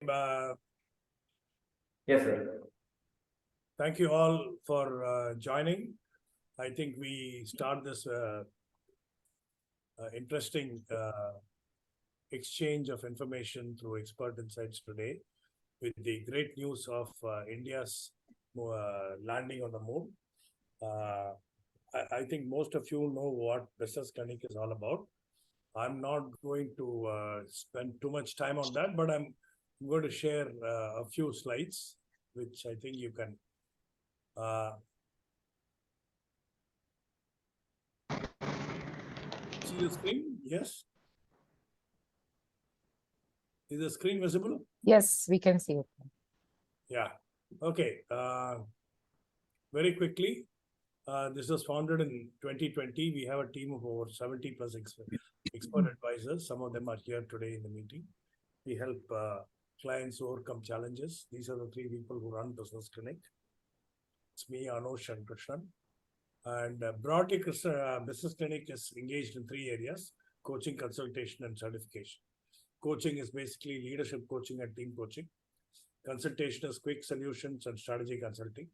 Yes, sir. Thank you all for joining. I think we start this interesting exchange of information through expert insights today with the great news of India's landing on the moon. I think most of you know what Business Clinique is all about. I'm not going to spend too much time on that, but I'm going to share a few slides, which I think you can see the screen. Yes. Is the screen visible? Yes, we can see it. Yeah. Okay. Very quickly, this was founded in 2020. We have a team of over 70 plus expert advisors. Some of them are here today in the meeting. We help clients overcome challenges. These are the three people who run Business Clinique. It's me, Anush, and Krishnan. And broadly, Business Clinique is engaged in three areas: coaching, consultation, and certification. Coaching is basically leadership coaching and team coaching. Consultation is quick solutions and strategy consulting.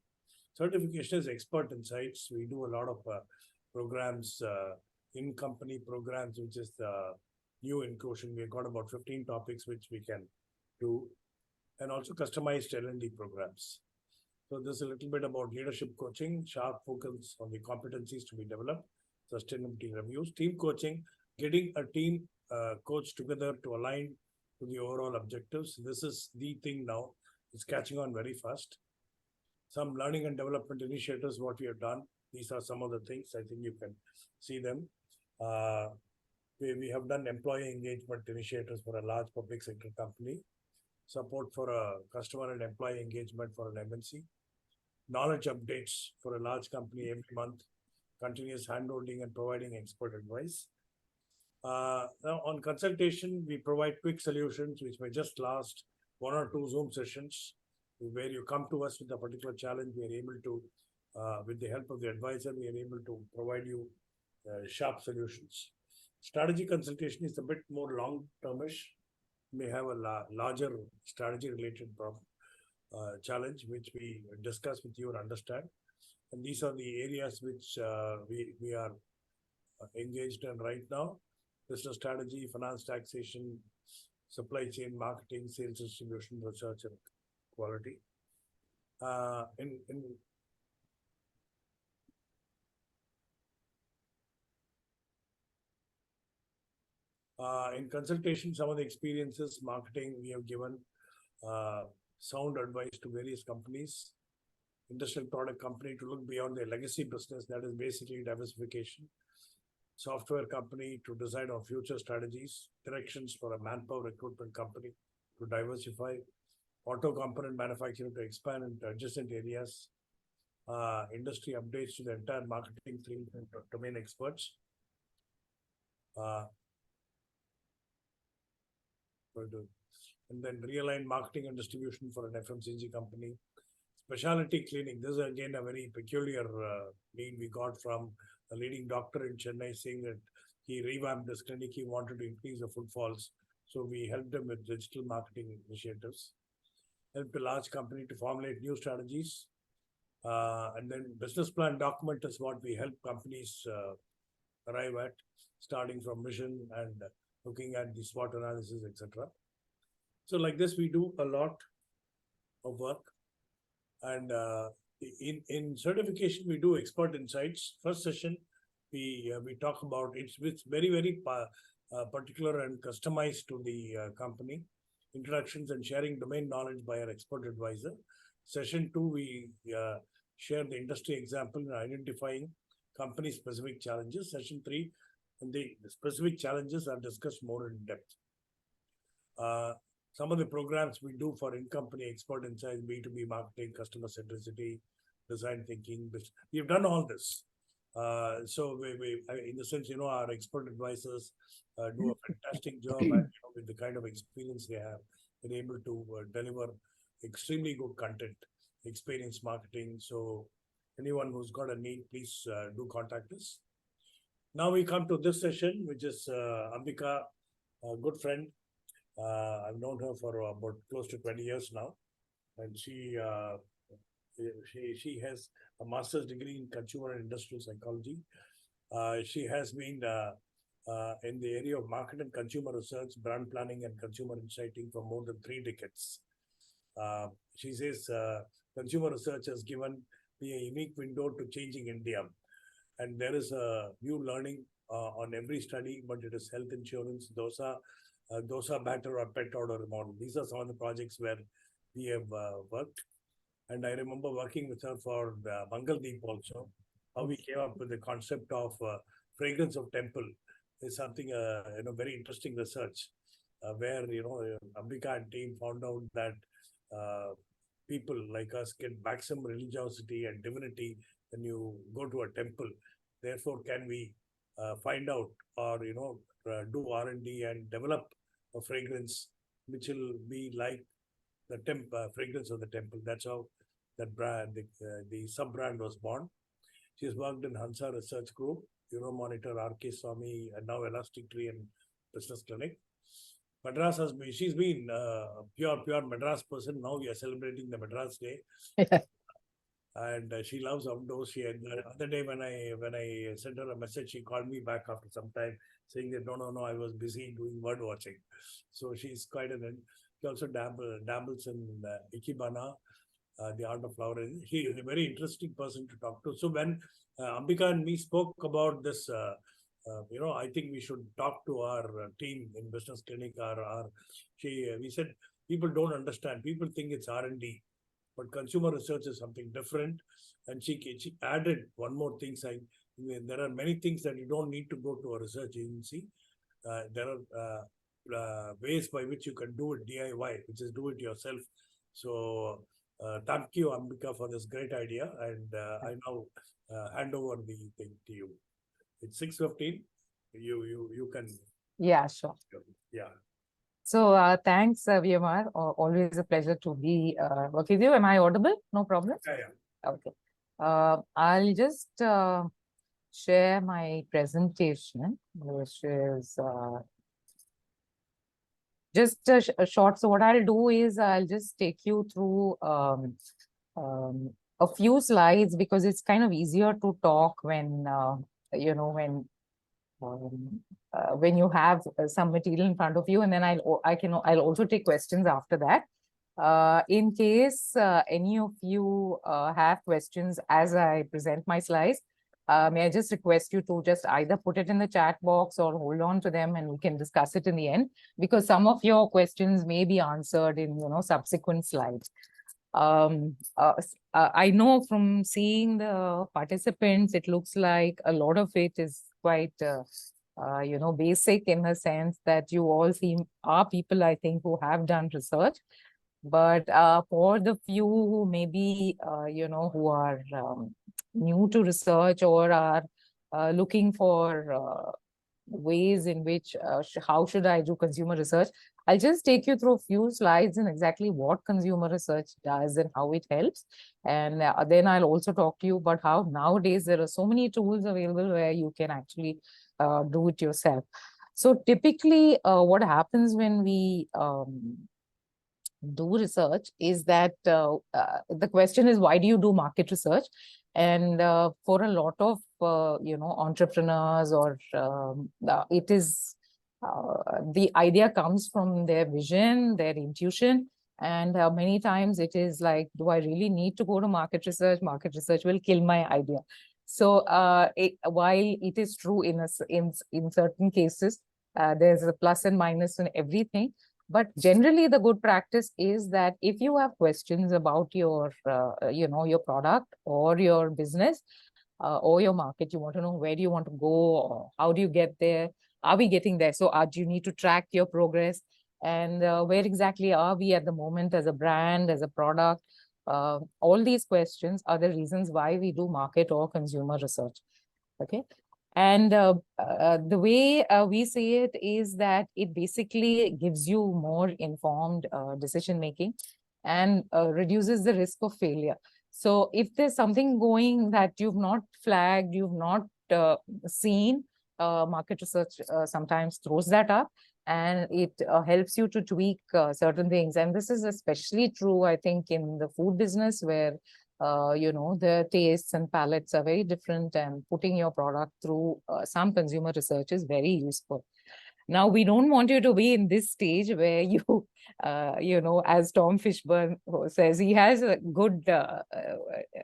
Certification is expert insights. We do a lot of programs, in-company programs, which is the new inclusion. We've got about 15 topics which we can do, and also customized L&D programs. So this is a little bit about leadership coaching, sharp focus on the competencies to be developed, sustainability reviews, team coaching, getting a team coach together to align to the overall objectives. This is the thing now. It's catching on very fast. Some learning and development initiatives, what we have done. These are some of the things. I think you can see them. We have done employee engagement initiatives for a large public sector company, support for a customer and employee engagement for an MNC, knowledge updates for a large company every month, continuous handholding and providing expert advice. Now on consultation, we provide quick solutions which may just last 1 or 2 Zoom sessions, where you come to us with a particular challenge. We are able to, with the help of the advisor, we are able to provide you sharp solutions. Strategy consultation is a bit more long-termish. May have a larger strategy-related problem, challenge, which we discuss with you and understand. And these are the areas which we are engaged in right now: business strategy, finance, taxation, supply chain, marketing, sales, distribution, research, and quality. In consultation, some of the experiences, marketing, we have given sound advice to various companies, industrial product company to look beyond their legacy business, that is basically diversification. Software company to decide on future strategies, directions for a manpower recruitment company to diversify, auto component manufacturer to expand into adjacent areas, industry updates to the entire marketing team and domain experts. And then realign marketing and distribution for an FMCG company. Specialty clinic. This is again a very peculiar need we got from a leading doctor in Chennai, saying that he revamped this clinic. He wanted to increase the footfalls. So we helped him with digital marketing initiatives. Helped a large company to formulate new strategies. And then business plan document is what we help companies arrive at, starting from mission and looking at the SWOT analysis, etc. So like this, we do a lot of work. And in certification, we do expert insights. First session, we talk about it's very, very particular and customized to the company. Introductions and sharing domain knowledge by our expert advisor. Session 2, we share the industry example in identifying company-specific challenges. Session 3, and the specific challenges are discussed more in depth. Some of the programs we do for in-company expert insights, B2B marketing, customer centricity, design thinking. We've done all this. So we in the sense, our expert advisors do a fantastic job, and with the kind of experience they have, they're able to deliver extremely good content, experience marketing. So anyone who's got a need, please do contact us. Now we come to this session, which is Ambika, a good friend. I've known her for about close to 20 years now, and she has a master's degree in consumer and industrial psychology. She has been in the area of market and consumer research, brand planning, and consumer insighting for more than 3 decades. She says consumer research has given me a unique window to changing India. And there is a new learning on every study, but it is health insurance, dosa batter or pet order model. These are some of the projects where we have worked. And I remember working with her for Mangaldeep also. How we came up with the concept of fragrance of temple is something, very interesting research where, Ambika and team found out that people like us get maximum religiosity and divinity when you go to a temple. Therefore, can we find out or, do R&D and develop a fragrance which will be like the fragrance of the temple. That's how that brand, the sub-brand was born. She's worked in Hansa Research Group, Euromonitor, RK Swami, and now Elastic Tree and Business Clinic. Madras has been, she's been pure Madras person. Now we are celebrating the Madras Day. And she loves outdoors. She had the other day when I sent her a message, she called me back after some time saying that no, I was busy doing bird watching. So she's quite an. She also dabbles in Ikebana, the art of flowering. She is a very interesting person to talk to. So when Ambika and me spoke about this, I think we should talk to our team in Business Clinic. We said people don't understand. People think it's R&D. But consumer research is something different. And she added one more thing saying there are many things that you don't need to go to a research agency. There are ways by which you can do it DIY, which is do it yourself. So thank you, Ambika, for this great idea. And I now hand over the thing to you. It's 6:15. You can. Yeah, sure. Yeah. So thanks, VMR. Always a pleasure to be work with you. Am I audible? No problem? Yeah. Okay. I'll just share my presentation, which is just a short. So what I'll do is I'll just take you through a few slides because it's kind of easier to talk when, when you have some material in front of you, and then I'll also take questions after that. In case any of you have questions as I present my slides, may I just request you to just either put it in the chat box or hold on to them and we can discuss it in the end, because some of your questions may be answered in subsequent slides. I know from seeing the participants, it looks like a lot of it is quite basic in the sense that you all are people, I think, who have done research. But for the few who maybe, who are new to research or are looking for ways in which, how should I do consumer research? I'll just take you through a few slides and exactly what consumer research does and how it helps. And then I'll also talk to you about how nowadays there are so many tools available where you can actually do it yourself. So typically what happens when we do research is that the question is, why do you do market research? And for a lot of entrepreneurs or it is the idea comes from their vision, their intuition, and many times it is like, do I really need to go to market research? Market research will kill my idea. So while it is true in certain cases, there's a plus and minus in everything. But generally, the good practice is that if you have questions about your, your product or your business or your market, you want to know where do you want to go, or how do you get there? Are we getting there? So do you need to track your progress? And where exactly are we at the moment as a brand, as a product? All these questions are the reasons why we do market or consumer research. Okay. And the way we see it is that it basically gives you more informed decision-making and reduces the risk of failure. So if there's something going that you've not flagged, you've not seen, market research sometimes throws that up. and it helps you to tweak certain things. And this is especially true, I think, in the food business where the tastes and palates are very different, and putting your product through some consumer research is very useful. Now, we don't want you to be in this stage where you, as Tom Fishburne says, he has a good,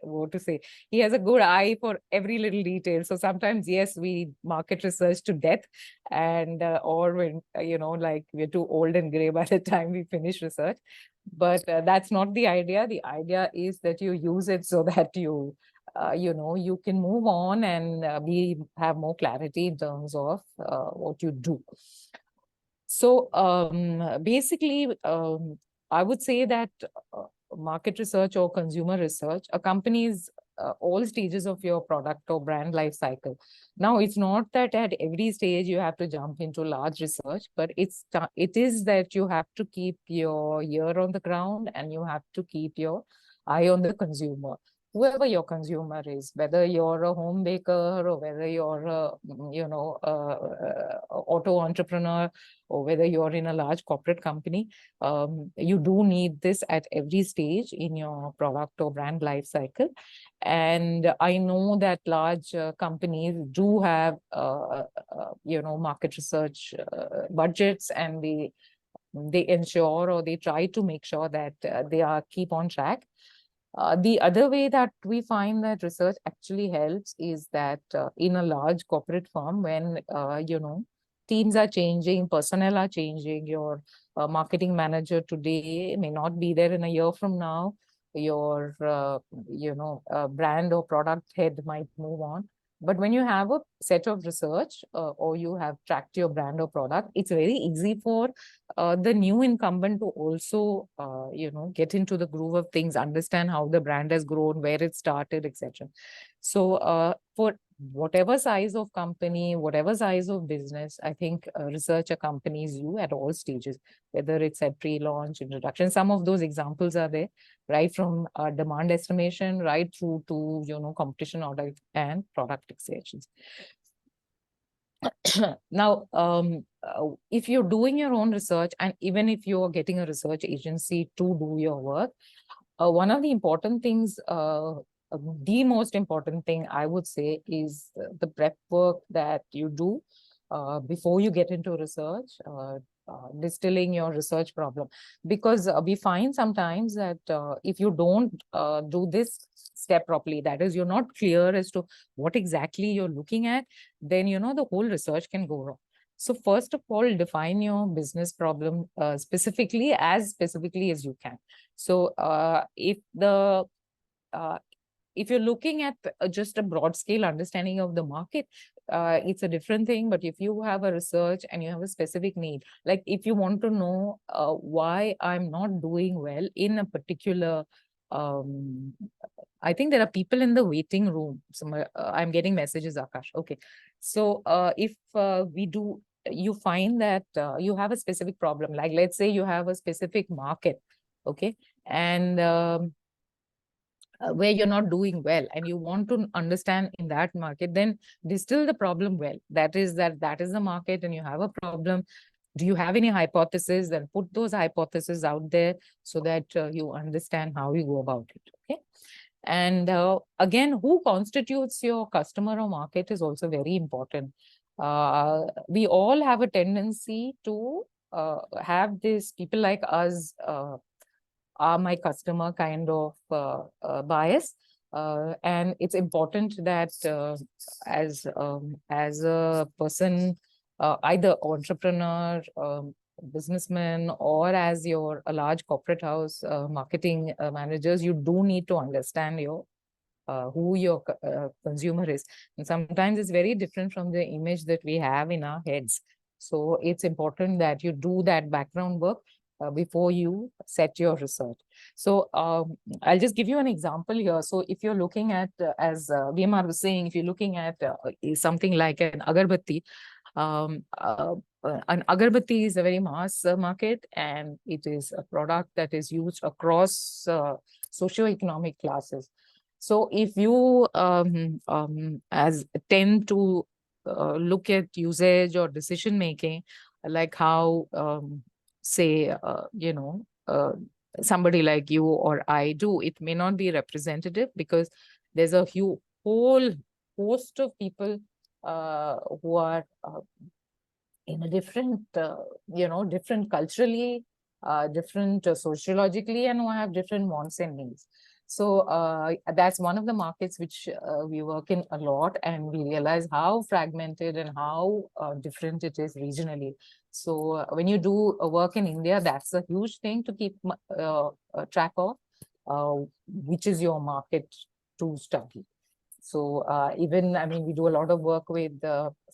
what to say, he has a good eye for every little detail. So sometimes, yes, we market research to death, and or when, like we're too old and gray by the time we finish research. But that's not the idea. The idea is that you use it so that you can move on and have more clarity in terms of what you do. So basically, I would say that market research or consumer research accompanies all stages of your product or brand life cycle. Now, it's not that at every stage you have to jump into large research, but it is that you have to keep your ear on the ground and you have to keep your eye on the consumer. Whoever your consumer is, whether you're a home baker or whether you're a, auto entrepreneur, or whether you're in a large corporate company, you do need this at every stage in your product or brand life cycle. And I know that large companies do have, market research budgets, and they ensure, or they try to make sure that they keep on track. The other way that we find that research actually helps is that in a large corporate firm, when, teams are changing, personnel are changing, your marketing manager today may not be there in a year from now, your, brand or product head might move on. But when you have a set of research or you have tracked your brand or product, it's very easy for the new incumbent to also, get into the groove of things, understand how the brand has grown, where it started, etc. So for whatever size of company, whatever size of business, I think research accompanies you at all stages, whether it's at pre-launch, introduction. Some of those examples are there, right from demand estimation, right through to, competition audit and product fixations. Now, if you're doing your own research, and even if you're getting a research agency to do your work, one of the important things, the most important thing I would say, is the prep work that you do before you get into research, distilling your research problem. Because we find sometimes that if you don't do this step properly, that is, you're not clear as to what exactly you're looking at, then, the whole research can go wrong. So first of all, define your business problem specifically as you can. So if you're looking at just a broad scale understanding of the market, it's a different thing. But if you have a research and you have a specific need, like if you want to know why I'm not doing well in a particular, I think there are people in the waiting room. I'm getting messages, Akash. Okay. So if you find that you have a specific problem, like let's say you have a specific market, okay, and where you're not doing well, and you want to understand in that market, then distill the problem well. That is the market and you have a problem. Do you have any hypothesis? Then put those hypotheses out there so that you understand how you go about it. Okay. And again, who constitutes your customer or market is also very important. We all have a tendency to have these people like us are my customer kind of bias. And it's important that as a person, either entrepreneur, businessman, or as a large corporate house marketing managers, you do need to understand who your consumer is. And sometimes it's very different from the image that we have in our heads. So it's important that you do that background work before you set your research. So I'll just give you an example here. So if you're looking at, as VMR was saying, if you're looking at something like an agarbatti, an agarbatti is a very mass market, and it is a product that is used across socioeconomic classes. So if you as tend to look at usage or decision making like how, say, somebody like you or I do, it may not be representative because there's a whole host of people who are in a different, different culturally, different sociologically, and who have different wants and needs. So that's one of the markets which we work in a lot, and we realize how fragmented and how different it is regionally. So when you do a work in India, that's a huge thing to keep track of, which is your market to study. So even, I mean, we do a lot of work with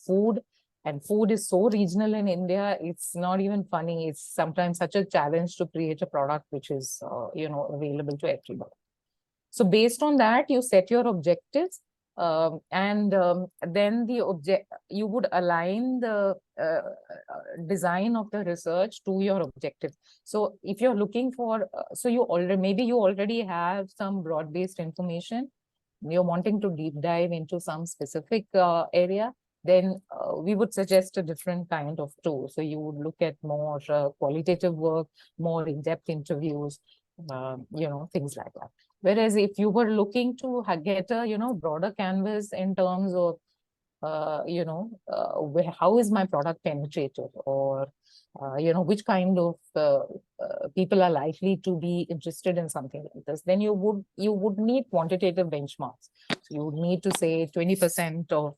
food, and food is so regional in India, it's not even funny. It's sometimes such a challenge to create a product which is, available to everybody. So based on that, you set your objectives, and then you would align the design of the research to your objective. So if you're looking for, so maybe you already have some broad-based information, you're wanting to deep dive into some specific area, then we would suggest a different kind of tool. So you would look at more qualitative work, more in-depth interviews, things like that. Whereas if you were looking to get a, broader canvas in terms of, how is my product penetrated, or, which kind of people are likely to be interested in something like this, then you would need quantitative benchmarks. So you would need to say 20% of,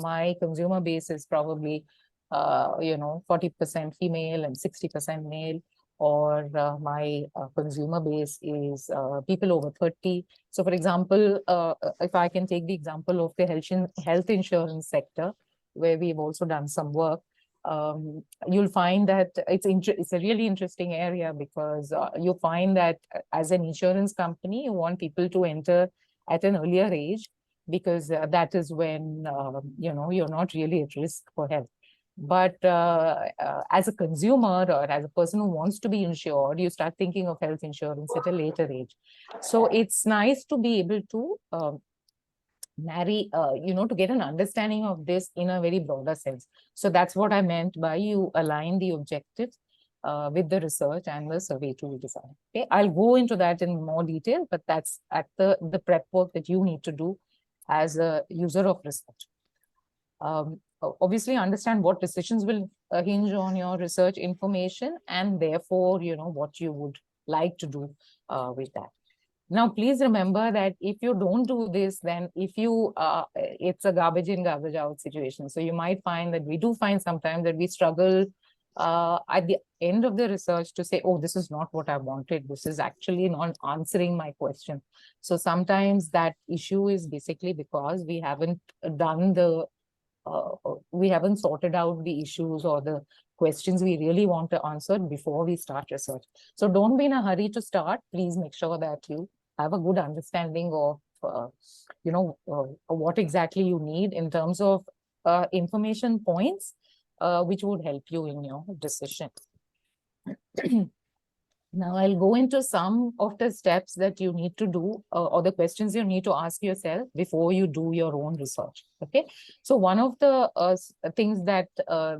my consumer base is probably, 40% female and 60% male, or my consumer base is people over 30. So for example, if I can take the example of the health insurance sector, where we've also done some work, you'll find that it's a really interesting area, because you find that as an insurance company, you want people to enter at an earlier age, because that is when, you're not really at risk for health. But as a consumer, or as a person who wants to be insured, you start thinking of health insurance at a later age. So it's nice to be able to marry, to get an understanding of this in a very broader sense. So that's what I meant by you align the objectives with the research and the survey tool design. Okay, I'll go into that in more detail, but that's at the prep work that you need to do as a user of research. Obviously understand what decisions will hinge on your research information, and therefore, what you would like to do with that. Now, please remember that if you don't do this, then it's a garbage in, garbage out situation. So you might find that we do find sometimes that we struggle at the end of the research to say, oh, this is not what I wanted. This is actually not answering my question. So sometimes that issue is basically because we haven't we haven't sorted out the issues or the questions we really want to answer before we start research. So don't be in a hurry to start. Please make sure that you have a good understanding of, what exactly you need in terms of information points, which would help you in your decision. Now, I'll go into some of the steps that you need to do, or the questions you need to ask yourself before you do your own research. Okay. So one of the things that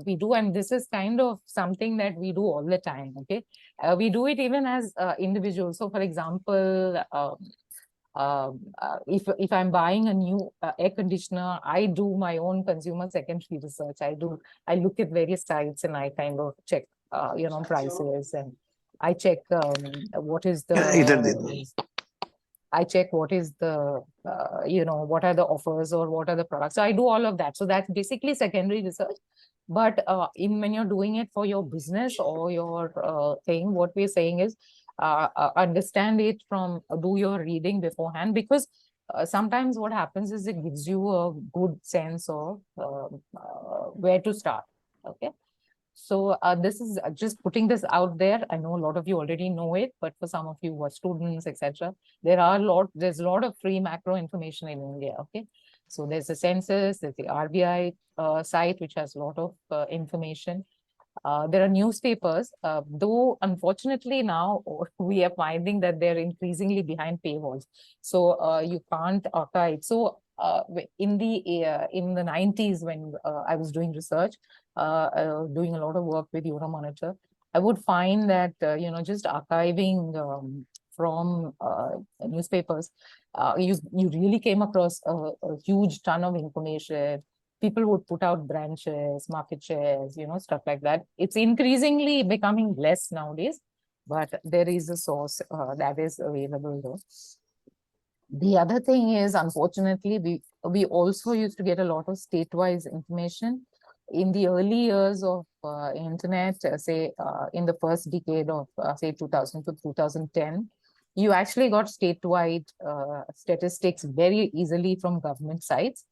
we do, and this is kind of something that we do all the time. Okay. We do it even as individuals. So for example, if I'm buying a new air conditioner, I do my own consumer secondary research. I look at various sites and I kind of check, prices, and I check what is the what are the offers or what are the products. So I do all of that. So that's basically secondary research. But when you're doing it for your business or your thing, what we're saying is understand it do your reading beforehand, because sometimes what happens is it gives you a good sense of where to start. Okay. So this is just putting this out there. I know a lot of you already know it, but for some of you who are students, etc., there's a lot of free macro information in India. Okay, so there's the census, there's the RBI site, which has a lot of information. There are newspapers, though unfortunately now we are finding that they're increasingly behind paywalls. So you can't archive. So in the 90s, when I was doing research, doing a lot of work with Euromonitor, I would find that, just archiving from newspapers, you really came across a huge ton of information. People would put out branches, market shares, stuff like that. It's increasingly becoming less nowadays, but there is a source that is available though. The other thing is, unfortunately, we also used to get a lot of state-wise information. In the early years of internet, say in the first decade of say 2000 to 2010, you actually got statewide statistics very easily from government sites.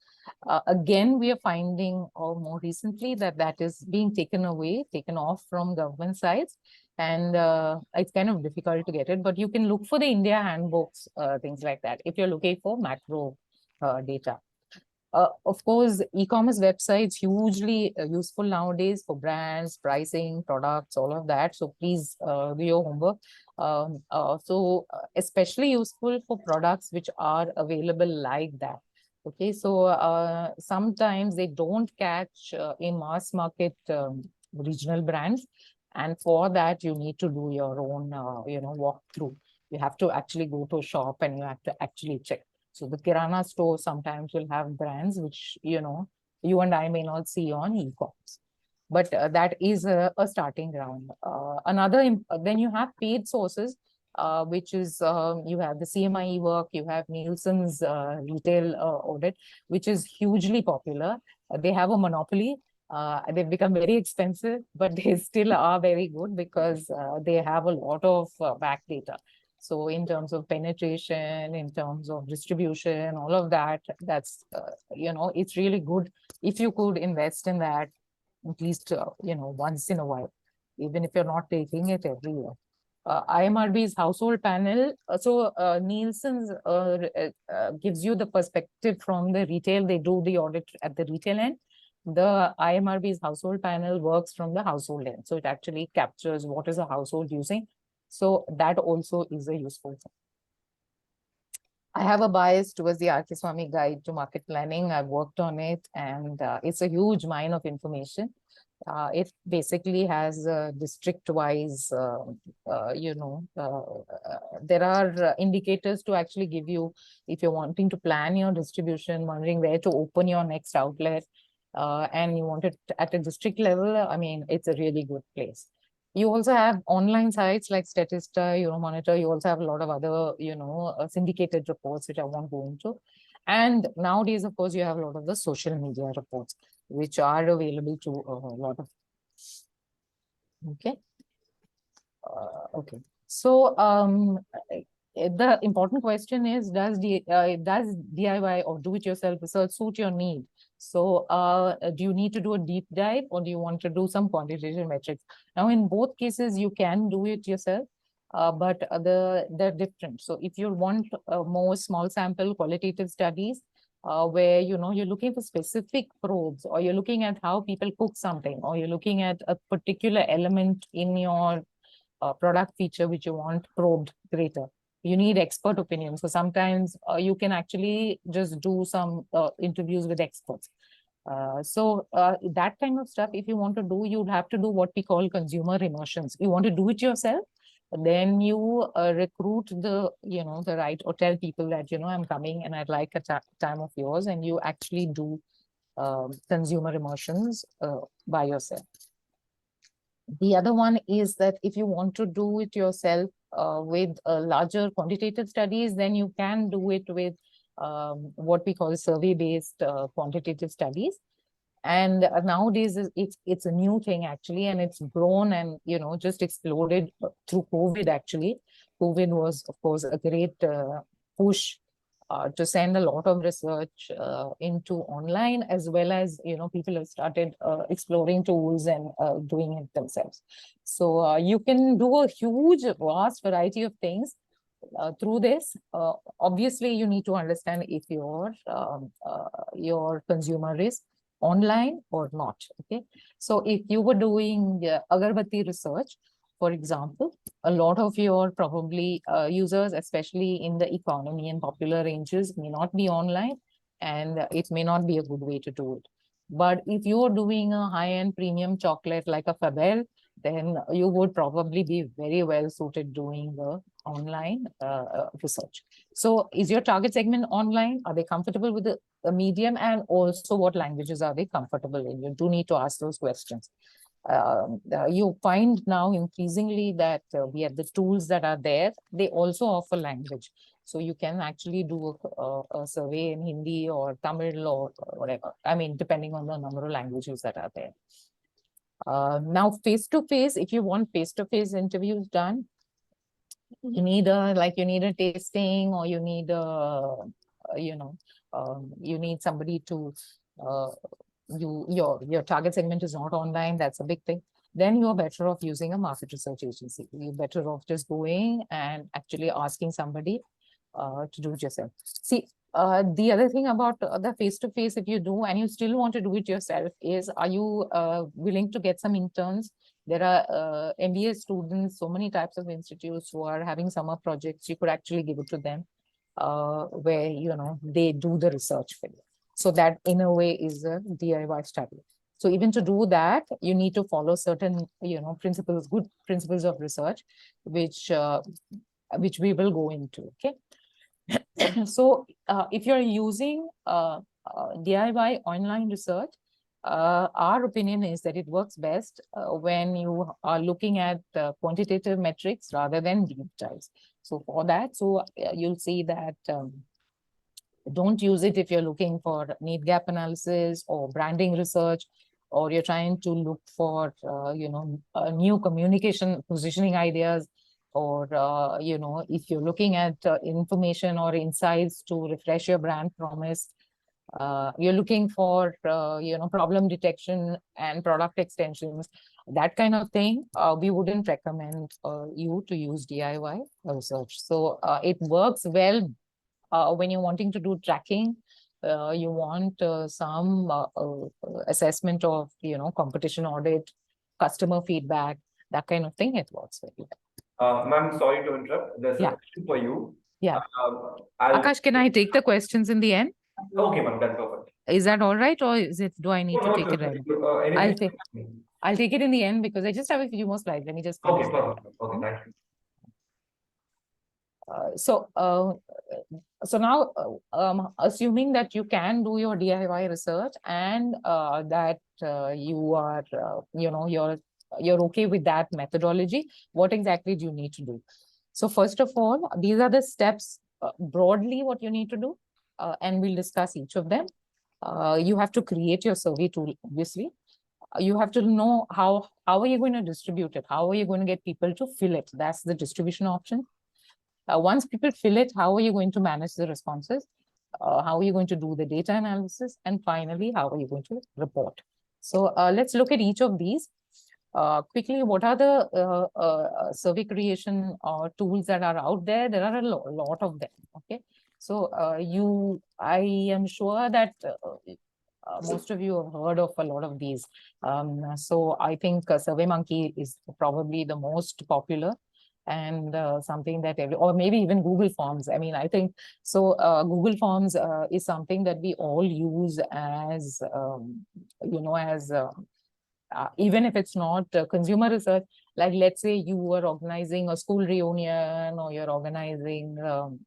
Again, we are finding more recently that that is being taken off from government sites, and it's kind of difficult to get it, but you can look for the India handbooks, things like that, if you're looking for macro data. Of course, e-commerce websites hugely useful nowadays for brands, pricing, products, all of that. So please do your homework. Especially useful for products which are available like that. Okay, so sometimes they don't catch in mass market regional brands. And for that, you need to do your own, walkthrough. You have to actually go to a shop and you have to actually check. So the Kirana store sometimes will have brands which, you and I may not see on e-commerce. But that is a starting ground. Then you have paid sources, which is, you have the CMIE work, you have Nielsen's retail audit, which is hugely popular. They have a monopoly. They've become very expensive, but they still are very good because they have a lot of back data. So in terms of penetration, in terms of distribution, all of that, that's, it's really good if you could invest in that at least, once in a while, even if you're not taking it every year. IMRB's household panel. Nielsen's gives you the perspective from the retail. They do the audit at the retail end. The IMRB's household panel works from the household end. So it actually captures what is a household using. So that also is a useful thing. I have a bias towards the R.K. Swami Guide to Market Planning. I've worked on it, and it's a huge mine of information. It basically has district-wise, there are indicators to actually give you, if you're wanting to plan your distribution, wondering where to open your next outlet, and you want it at a district level, I mean, it's a really good place. You also have online sites like Statista, Euromonitor. You also have a lot of other, syndicated reports, which I won't go into. And nowadays, of course, you have a lot of the social media reports, which are available to a lot of. Okay. Okay. So the important question is, does DIY or do-it-yourself research suit your need? So do you need to do a deep dive, or do you want to do some quantitative metrics? Now, in both cases, you can do it yourself, but they're different. So if you want more small sample qualitative studies, where, you're looking for specific probes, or you're looking at how people cook something, or you're looking at a particular element in your product feature which you want probed greater, you need expert opinion. So sometimes you can actually just do some interviews with experts. That kind of stuff, if you want to do, you'd have to do what we call consumer immersions. You want to do it yourself, then you recruit the right, or tell people that, I'm coming and I'd like a time of yours, and you actually do consumer immersions by yourself. The other one is that if you want to do it yourself with larger quantitative studies, then you can do it with what we call survey-based quantitative studies. And nowadays, it's a new thing, actually, and it's grown and, just exploded through COVID, actually. COVID was, of course, a great push to send a lot of research into online, as well as, people have started exploring tools and doing it themselves. So you can do a huge, vast variety of things through this. Obviously, you need to understand if your consumer is online or not. Okay, so if you were doing agarbatti research, for example, a lot of your probably users, especially in the economy and popular ranges, may not be online, and it may not be a good way to do it. But if you're doing a high-end premium chocolate like a Fabel, then you would probably be very well suited doing the online research. So is your target segment online? Are they comfortable with the medium? And also what languages are they comfortable in? You do need to ask those questions. You find now increasingly that we have the tools that are there. They also offer language. So you can actually do a survey in Hindi or Tamil or whatever. I mean, depending on the number of languages that are there. Now, face-to-face, if you want face-to-face interviews done, you need a tasting, or you need you need somebody to your target segment is not online. That's a big thing. Then you're better off using a market research agency. You're better off just going and actually asking somebody to do it yourself. See, the other thing about the face-to-face, if you do and you still want to do it yourself, is are you willing to get some interns? There are MBA students, so many types of institutes who are having summer projects. You could actually give it to them where, they do the research for you. So that in a way is a DIY study. So even to do that, you need to follow certain, principles, good principles of research, which we will go into, okay? So if you're using DIY online research, our opinion is that it works best when you are looking at quantitative metrics rather than deep dives. So for that, you'll see that don't use it if you're looking for need gap analysis or branding research, or you're trying to look for, new communication positioning ideas, or, if you're looking at information or insights to refresh your brand promise. You're looking for, problem detection and product extensions, that kind of thing. We wouldn't recommend you to use DIY research. So it works well when you're wanting to do tracking. You want some assessment of, competition audit, customer feedback, that kind of thing. It works very well. Ma'am, sorry to interrupt. There's a question for you. Yeah. Akash, can I take the questions in the end? Okay, ma'am, that's perfect. Is that all right, or do I need to take it right now? I'll take it in the end because I just have a few more slides. Let me just finish. Okay, perfect. Okay, thank you. So now, assuming that you can do your DIY research and that you are, you're okay with that methodology, what exactly do you need to do? So first of all, these are the steps broadly what you need to do, and we'll discuss each of them. You have to create your survey tool, obviously. You have to know how are you going to distribute it? How are you going to get people to fill it? That's the distribution option. Once people fill it, how are you going to manage the responses? How are you going to do the data analysis? And finally, how are you going to report? So let's look at each of these. Quickly, what are the survey creation tools that are out there? There are a lot of them, okay? So I am sure that most of you have heard of a lot of these. So I think SurveyMonkey is probably the most popular, and something that or maybe even Google Forms. I mean, I think so. Google Forms is something that we all use as, even if it's not consumer research. Like, let's say you were organizing a school reunion, or you're organizing, an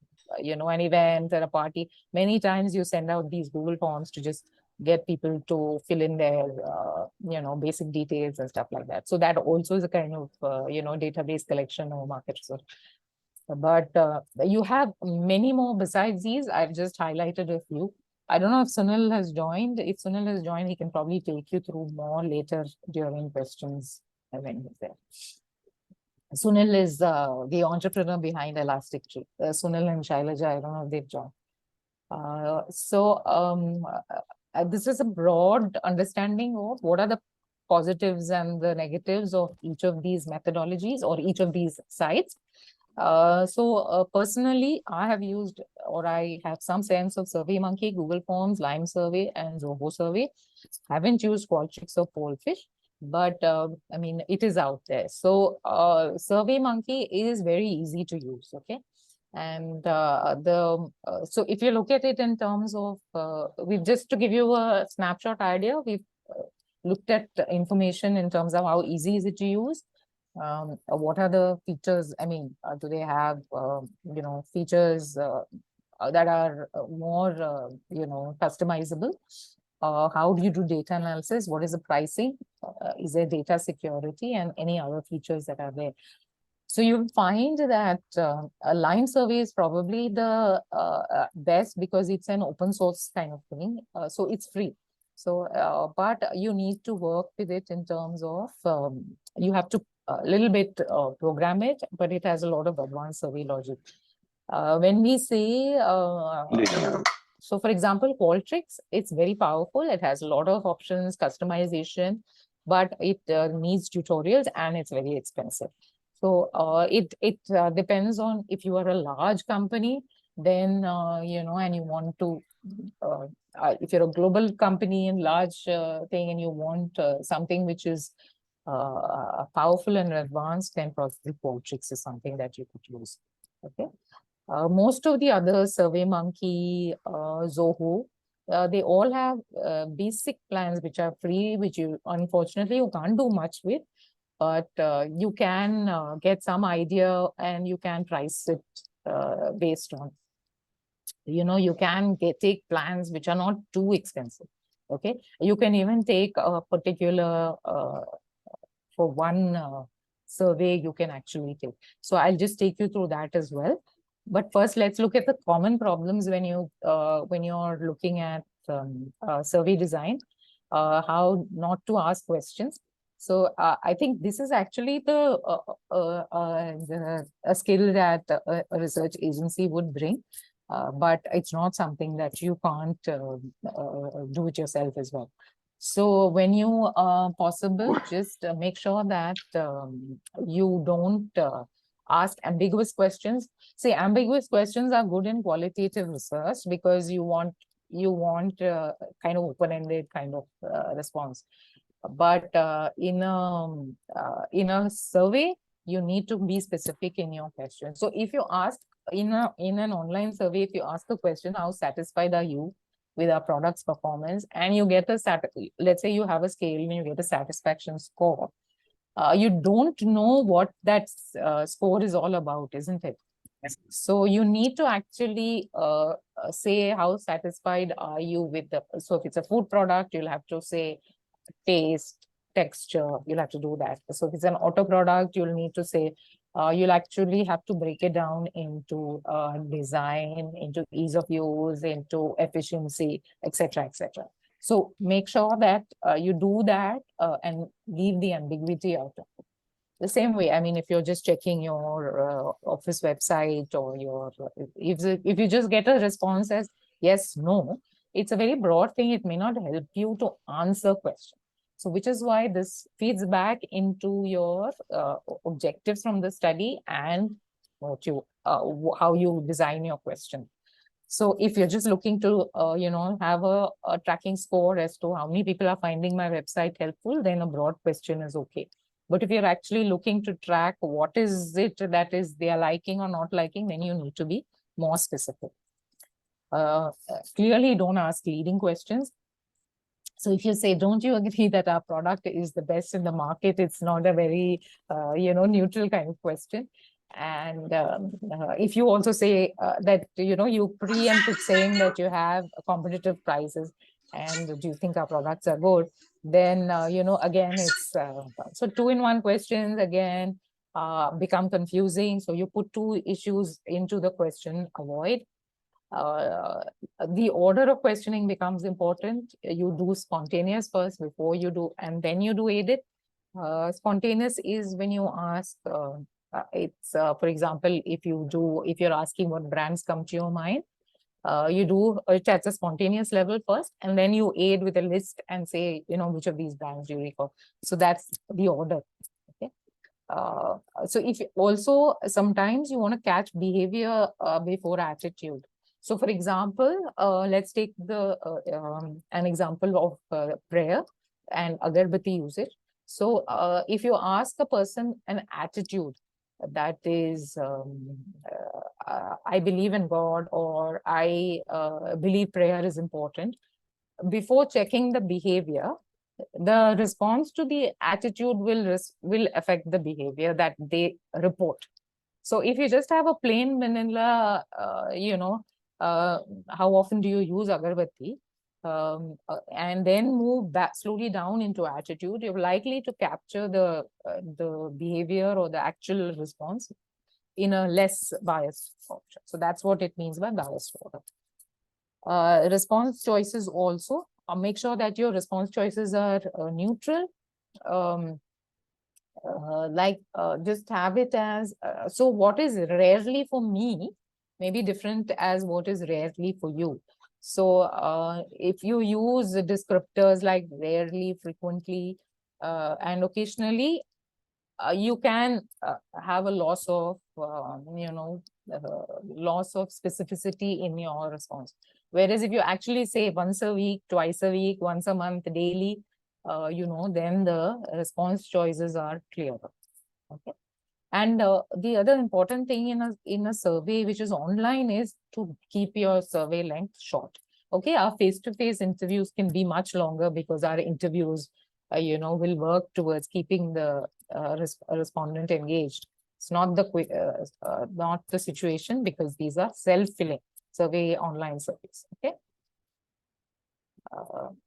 event or a party. Many times you send out these Google Forms to just get people to fill in their, basic details and stuff like that. So that also is a kind of, database collection or market research. But you have many more besides these. I've just highlighted a few. I don't know if Sunil has joined. If Sunil has joined, he can probably take you through more later during questions when he's there. Sunil is the entrepreneur behind Elastic Tree. Sunil and Shailaja, I don't know if they've joined. This is a broad understanding of what are the positives and the negatives of each of these methodologies or each of these sites. Personally, I have used, or I have some sense of SurveyMonkey, Google Forms, Lime Survey, and Zoho Survey. Haven't used Qualtrics or Polefish, but I mean, it is out there. So SurveyMonkey is very easy to use, okay? And so if you look at it in terms of, we've just to give you a snapshot idea, we've looked at information in terms of how easy is it to use, what are the features, I mean, do they have, features that are more, customizable? How do you do data analysis? What is the pricing? Is there data security and any other features that are there? So you'll find that a line survey is probably the best because it's an open source kind of thing. So it's free. So, but you need to work with it in terms of, you have to a little bit program it, but it has a lot of advanced survey logic. When we say, so for example, Qualtrics, it's very powerful. It has a lot of options, customization, but it needs tutorials and it's very expensive. So it depends on if you are a large company, then, and you want to, if you're a global company and large thing and you want something which is powerful and advanced, then probably Qualtrics is something that you could use. Okay. Most of the other SurveyMonkey, Zoho, they all have basic plans which are free, which you unfortunately you can't do much with, but you can get some idea and you can price it based on. You can take plans which are not too expensive. Okay, you can even take a particular for one survey you can actually take. So I'll just take you through that as well. But first, let's look at the common problems when you're looking at survey design, how not to ask questions. So I think this is actually a skill that a research agency would bring, but it's not something that you can't do it yourself as well. So when you possible, just make sure that you don't ask ambiguous questions. See, ambiguous questions are good in qualitative research because you want kind of open-ended kind of response. But in a survey, you need to be specific in your question. So if you ask in an online survey, if you ask a question, how satisfied are you with our product's performance, and you get let's say you have a scale and you get a satisfaction score, you don't know what that score is all about, isn't it? So you need to actually say how satisfied are you with so if it's a food product, you'll have to say taste, texture, you'll have to do that. So if it's an auto product, you'll need to say, you'll actually have to break it down into design, into ease of use, into efficiency, etc., etc. So make sure that you do that and leave the ambiguity out of it. The same way, I mean, if you're just checking your office website or your, if you just get a response as yes, no, it's a very broad thing. It may not help you to answer questions. So which is why this feeds back into your objectives from the study and what you, how you design your question. So if you're just looking to, have a tracking score as to how many people are finding my website helpful, then a broad question is okay. But if you're actually looking to track what is it that is they are liking or not liking, then you need to be more specific. Clearly, don't ask leading questions. So if you say, don't you agree that our product is the best in the market? It's not a very, neutral kind of question. And if you also say that, you preempt it saying that you have competitive prices and do you think our products are good, then, again, it's so two-in-one questions again become confusing. So you put two issues into the question, avoid. The order of questioning becomes important. You do spontaneous first before you do, and then you do aided. Spontaneous is when you ask, it's for example, if you're asking what brands come to your mind, you do it at a spontaneous level first, and then you aid with a list and say, which of these brands do you recall. So that's the order. Okay. So if also sometimes you want to catch behavior before attitude. So for example, let's take an example of prayer and agarbatti usage. So if you ask a person an attitude that is I believe in God, or I believe prayer is important. Before checking the behavior, the response to the attitude will affect the behavior that they report. So if you just have a plain vanilla, how often do you use agarbatti? And then move back slowly down into attitude, you're likely to capture the behavior or the actual response in a less biased option. So that's what it means by biased order. Response choices also, make sure that your response choices are neutral. Just have it as, so what is rarely for me may be different as what is rarely for you. So if you use descriptors like rarely, frequently, and occasionally, you can have a loss of, loss of specificity in your response. Whereas if you actually say once a week, twice a week, once a month, daily, then the response choices are clearer. Okay. And the other important thing in a survey which is online is to keep your survey length short. Okay, our face-to-face interviews can be much longer because our interviews, will work towards keeping the respondent engaged. It's not not the situation, because these are self-filling survey online surveys. Okay.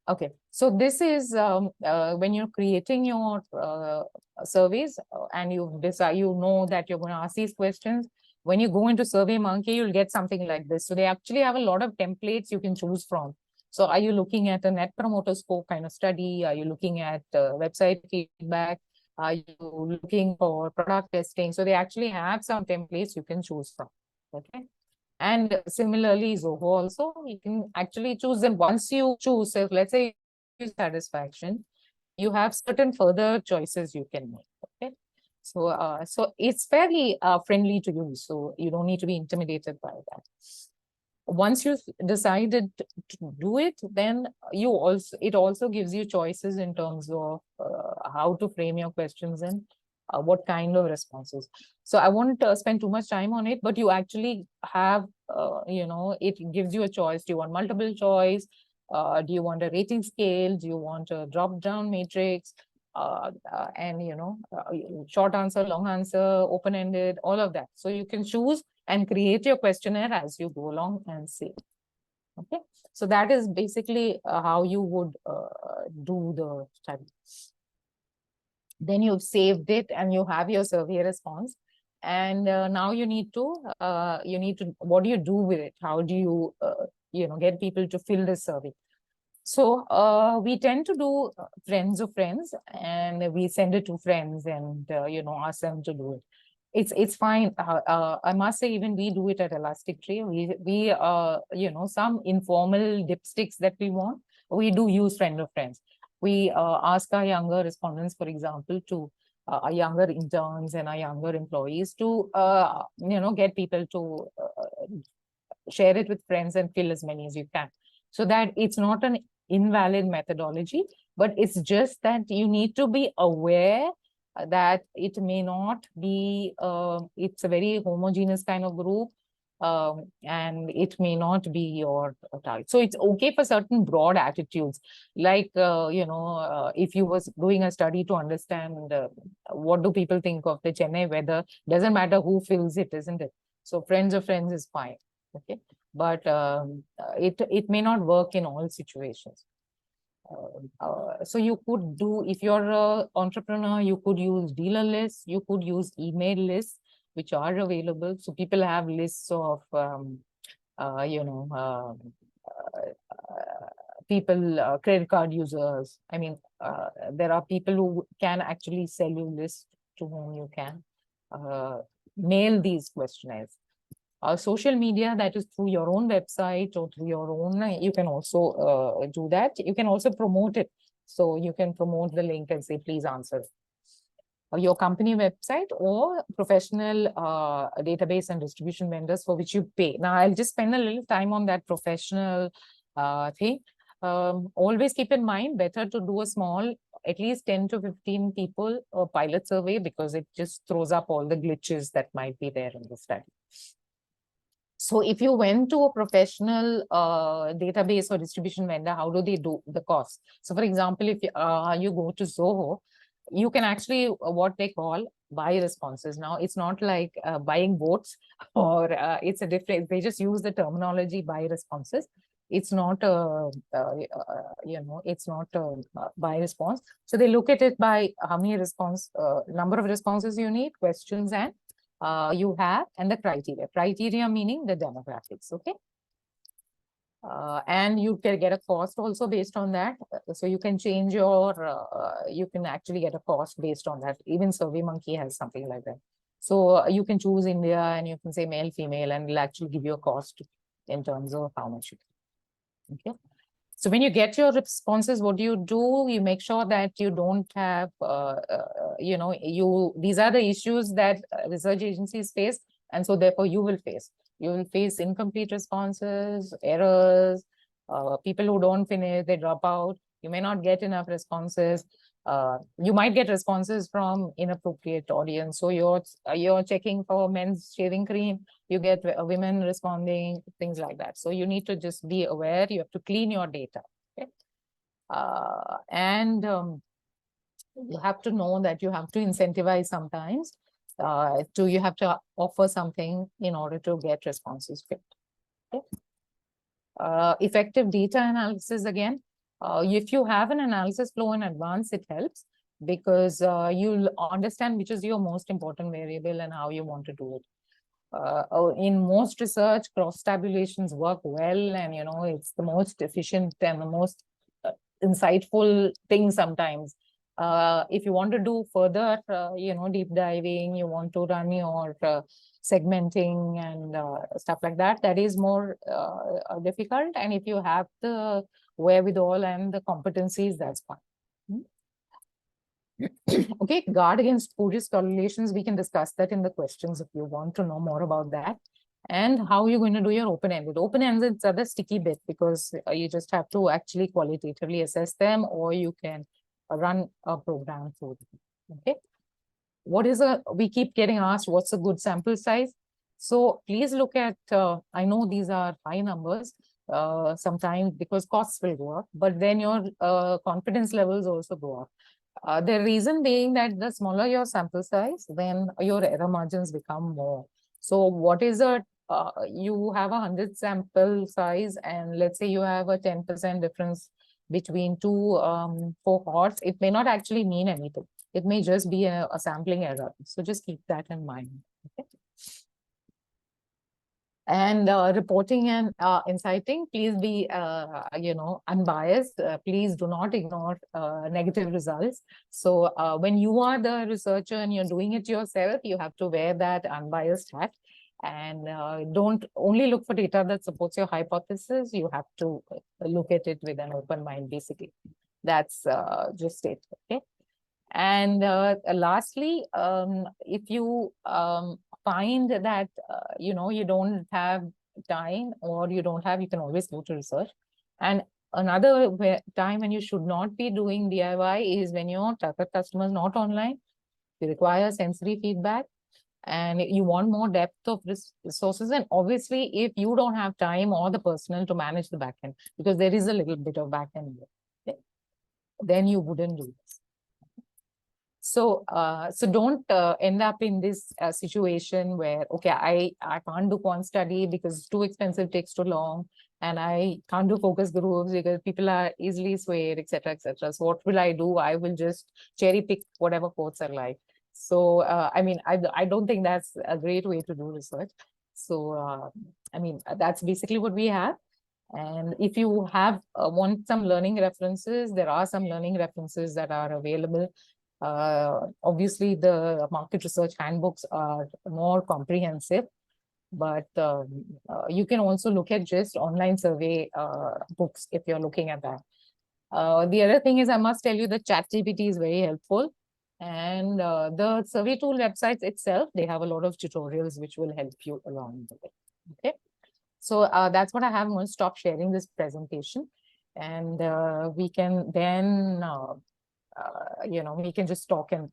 Okay, so this is when you're creating your surveys and you decide, that you're going to ask these questions. When you go into SurveyMonkey, you'll get something like this. So they actually have a lot of templates you can choose from. So are you looking at a Net Promoter Score kind of study? Are you looking at website feedback? Are you looking for product testing? So they actually have some templates you can choose from. Okay. And similarly, Zoho also, you can actually choose them. Once you choose, if let's say satisfaction, you have certain further choices you can make. Okay. So, so it's fairly friendly to use. So you don't need to be intimidated by that. Once you've decided to do it, then it also gives you choices in terms of how to frame your questions and what kind of responses. So I won't spend too much time on it, but you actually have, it gives you a choice. Do you want multiple choice? Do you want a rating scale? Do you want a drop-down matrix? And, short answer, long answer, open-ended, all of that. So you can choose and create your questionnaire as you go along and save. Okay, so that is basically how you would do the study. Then you've saved it and you have your survey response. And now you need to, what do you do with it? How do you, get people to fill the survey? So we tend to do friends of friends, and we send it to friends and, ask them to do it. It's fine. I must say, even we do it at Elastic Tree. We some informal dipsticks that we want, we do use friend of friends. We ask our younger respondents, for example, to our younger interns and our younger employees to, get people to share it with friends and fill as many as you can. So that it's not an invalid methodology, but it's just that you need to be aware that it may not be, it's a very homogeneous kind of group, and it may not be your target. So it's okay for certain broad attitudes, like, if you was doing a study to understand what do people think of the Chennai weather, doesn't matter who fills it, isn't it? So friends of friends is fine. Okay, but it may not work in all situations. So you could do, if you're an entrepreneur, you could use dealer lists, you could use email lists, which are available. So people have lists of, people, credit card users. I mean, there are people who can actually sell you lists to whom you can mail these questionnaires. Social media, that is through your own website or through your own, you can also do that. You can also promote it. So you can promote the link and say, please answer. Your company website or professional database and distribution vendors for which you pay. Now, I'll just spend a little time on that professional thing. Always keep in mind, better to do a small, at least 10 to 15 people pilot survey, because it just throws up all the glitches that might be there in the study. So if you went to a professional database or distribution vendor, how do they do the cost? So for example, if you go to Zoho, you can actually what they call buy responses. Now it's not like buying votes or it's a different, they just use the terminology buy responses. It's not it's not by response. So they look at it by how many number of responses you need, questions, and you have, and the criteria. Criteria meaning the demographics, okay? And you can get a cost also based on that. So you can change your, you can actually get a cost based on that. Even SurveyMonkey has something like that. So you can choose India and you can say male, female, and it'll actually give you a cost in terms of how much you can. Okay. So when you get your responses, what do? You make sure that you don't have, these are the issues that research agencies face. And so therefore you will face. You will face incomplete responses, errors, people who don't finish, they drop out. You may not get enough responses. You might get responses from inappropriate audience. So you're checking for men's shaving cream, you get women responding, things like that. So you need to just be aware. You have to clean your data. Okay? You have to know that you have to incentivize sometimes. You have to offer something in order to get responses fit. Okay? Effective data analysis again. If you have an analysis flow in advance, it helps because you'll understand which is your most important variable and how you want to do it. In most research, cross tabulations work well, and it's the most efficient and the most insightful thing sometimes. If you want to do further, deep diving, you want to run your segmenting and stuff like that, that is more difficult. And if you have the wherewithal and the competencies, that's fine. Okay, guard against spurious correlations. We can discuss that in the questions if you want to know more about that. And how you're going to do your open-ended. Open-ended is the sticky bit because you just have to actually qualitatively assess them, or you can run a program for them. Okay. We keep getting asked, what's a good sample size? So please look at, I know these are high numbers sometimes because costs will go up, but then your confidence levels also go up. The reason being that the smaller your sample size, then your error margins become more. So what is you have 100 sample size, and let's say you have a 10% difference between two cohorts, it may not actually mean anything. It may just be a sampling error. So just keep that in mind. Okay. And reporting and inciting, please be, unbiased. Please do not ignore negative results. So when you are the researcher and you're doing it yourself, you have to wear that unbiased hat. And don't only look for data that supports your hypothesis. You have to look at it with an open mind, basically. That's just it. Okay. And lastly, if you find that you don't have time, or you can always go to research. And another time when you should not be doing DIY is when your target customer is not online. You require sensory feedback, and you want more depth of resources. And obviously, if you don't have time or the personnel to manage the backend, because there is a little bit of backend, okay, then you wouldn't do this. So, don't end up in this situation where, okay, I can't do quant study because it's too expensive, takes too long, and I can't do focus groups because people are easily swayed, etc., etc. So what will I do? I will just cherry pick whatever quotes I like. So, I don't think that's a great way to do research. So, that's basically what we have. And if you have want some learning references, there are some learning references that are available. Obviously, the market research handbooks are more comprehensive, but you can also look at just online survey books if you're looking at that. The other thing is, I must tell you that ChatGPT is very helpful. And the survey tool websites itself, they have a lot of tutorials which will help you along the way. Okay. So that's what I have. I'm going to stop sharing this presentation, and we can then we can just talk, and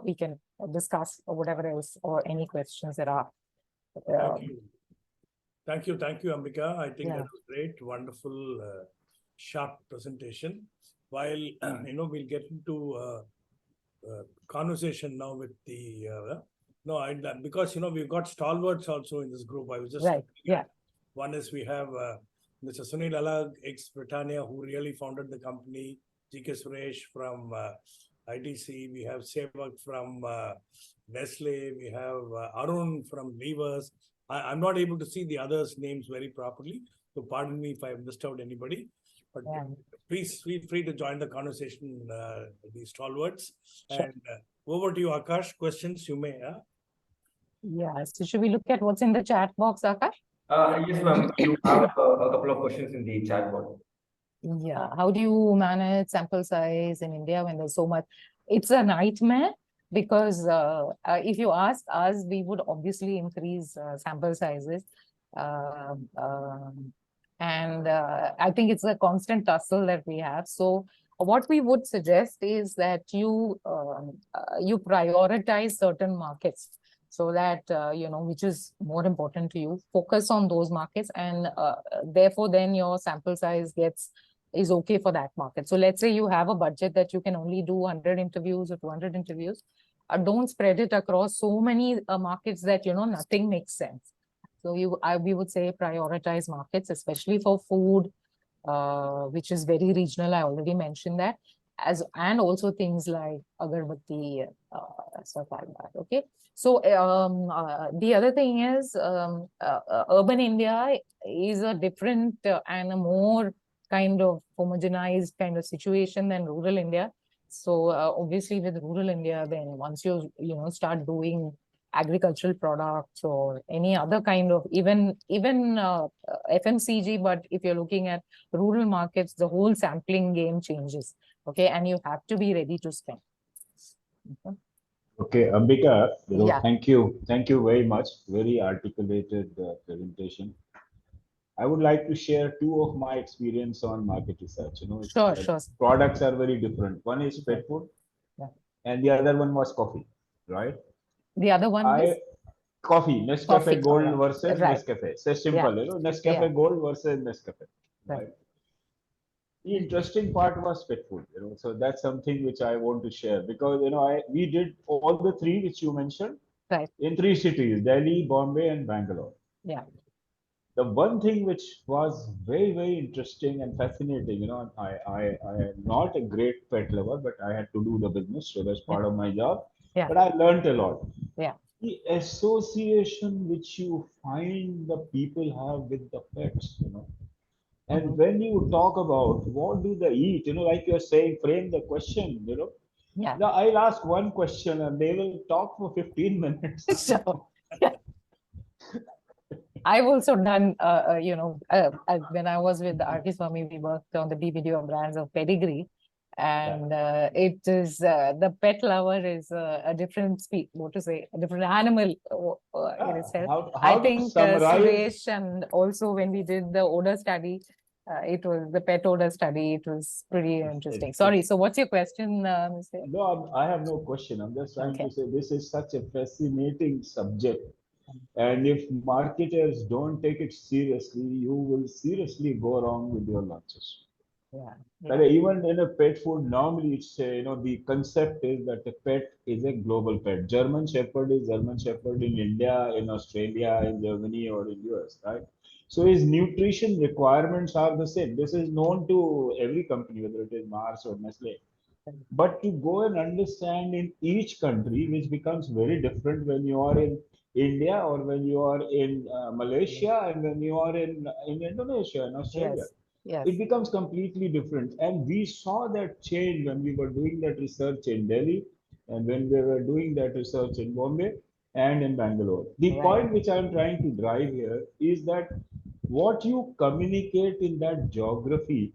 we can discuss or whatever else, or any questions that are. Thank you. Thank you, Ambika. I think Yeah. that was great, wonderful, sharp presentation. While we'll get into conversation now with the no, because we've got stalwarts also in this group. I was just Right. looking Yeah. at one is we have Mr. Sunil Alag, ex-Britannia, who really founded the company. GK Suresh from ITC. We have Sevak from Nestle. We have Arun from Levers. I'm not able to see the others' names very properly, so pardon me if I've missed out anybody. But Yeah. please feel free to join the conversation, these stalwarts. Sure. And over to you, Akash. Questions you may have. Yeah. So should we look at what's in the chat box, Akash? Yes, ma'am. You have a couple of questions in the chat box. Yeah. How do you manage sample size in India when there's so much? It's a nightmare because if you ask us, we would obviously increase sample sizes. And I think it's a constant tussle that we have. So what we would suggest is that you prioritize certain markets so that, which is more important to you, focus on those markets, and therefore then your sample size is okay for that market. So let's say you have a budget that you can only do 100 interviews or 200 interviews. Don't spread it across so many markets that, nothing makes sense. So we would say prioritize markets, especially for food, which is very regional. I already mentioned that. And also things like agarbatti, stuff like that. Okay. So the other thing is urban India is a different and a more kind of homogenized kind of situation than rural India. So obviously with rural India, then once you start doing agricultural products or any other kind of even FMCG, but if you're looking at rural markets, the whole sampling game changes. Okay, and you have to be ready to spend. Okay. Okay, Ambika, Yeah. thank you very much. Very articulated presentation. I would like to share two of my experience on market research. Sure. Products are very different. One is pet food, Yeah. and the other one was coffee, right? The other one is coffee, Nescafe coffee. Gold versus Right. Nescafe. So simple, Nescafe Yeah. Gold versus Nescafe, Right. right? The interesting part was pet food, so that's something which I want to share because we did all the three which you mentioned, right, in three cities: Delhi, Bombay, and Bangalore. Yeah. The one thing which was very, very interesting and fascinating, I am not a great pet lover, but I had to do the business, so that's part of my job. Yeah. But I learned a lot. Yeah. The association which you find the people have with the pets, and when you talk about what do they eat, like you're saying, frame the question, Yeah. Now I'll ask one question and they will talk for 15 minutes. Sure. Yeah. I've also done, when I was with the Artist Swami, we worked on the BBDO brands of Pedigree. And it is the pet lover is a different a different animal in itself. How I think summarize? Suresh, and also when we did the odor study, it was the pet odor study. It was pretty interesting. Sorry. So what's your question, Mr.? No, I have no question. I'm just trying to say this is such a fascinating subject. And if marketers don't take it seriously, you will seriously go wrong with your launches. Yeah. But even in a pet food, normally it's the concept is that the pet is a global pet. German Shepherd is German Shepherd in India, in Australia, in Germany, or in US, right? So his nutrition requirements are the same. This is known to every company, whether it is Mars or Nestle. But to go and understand in each country, which becomes very different when you are in India or when you are in Malaysia and when you are in Indonesia and Australia. Yes. It becomes completely different. And we saw that change when we were doing that research in Delhi and when we were doing that research in Bombay and in Bangalore. The point which I'm trying to drive here is that what you communicate in that geography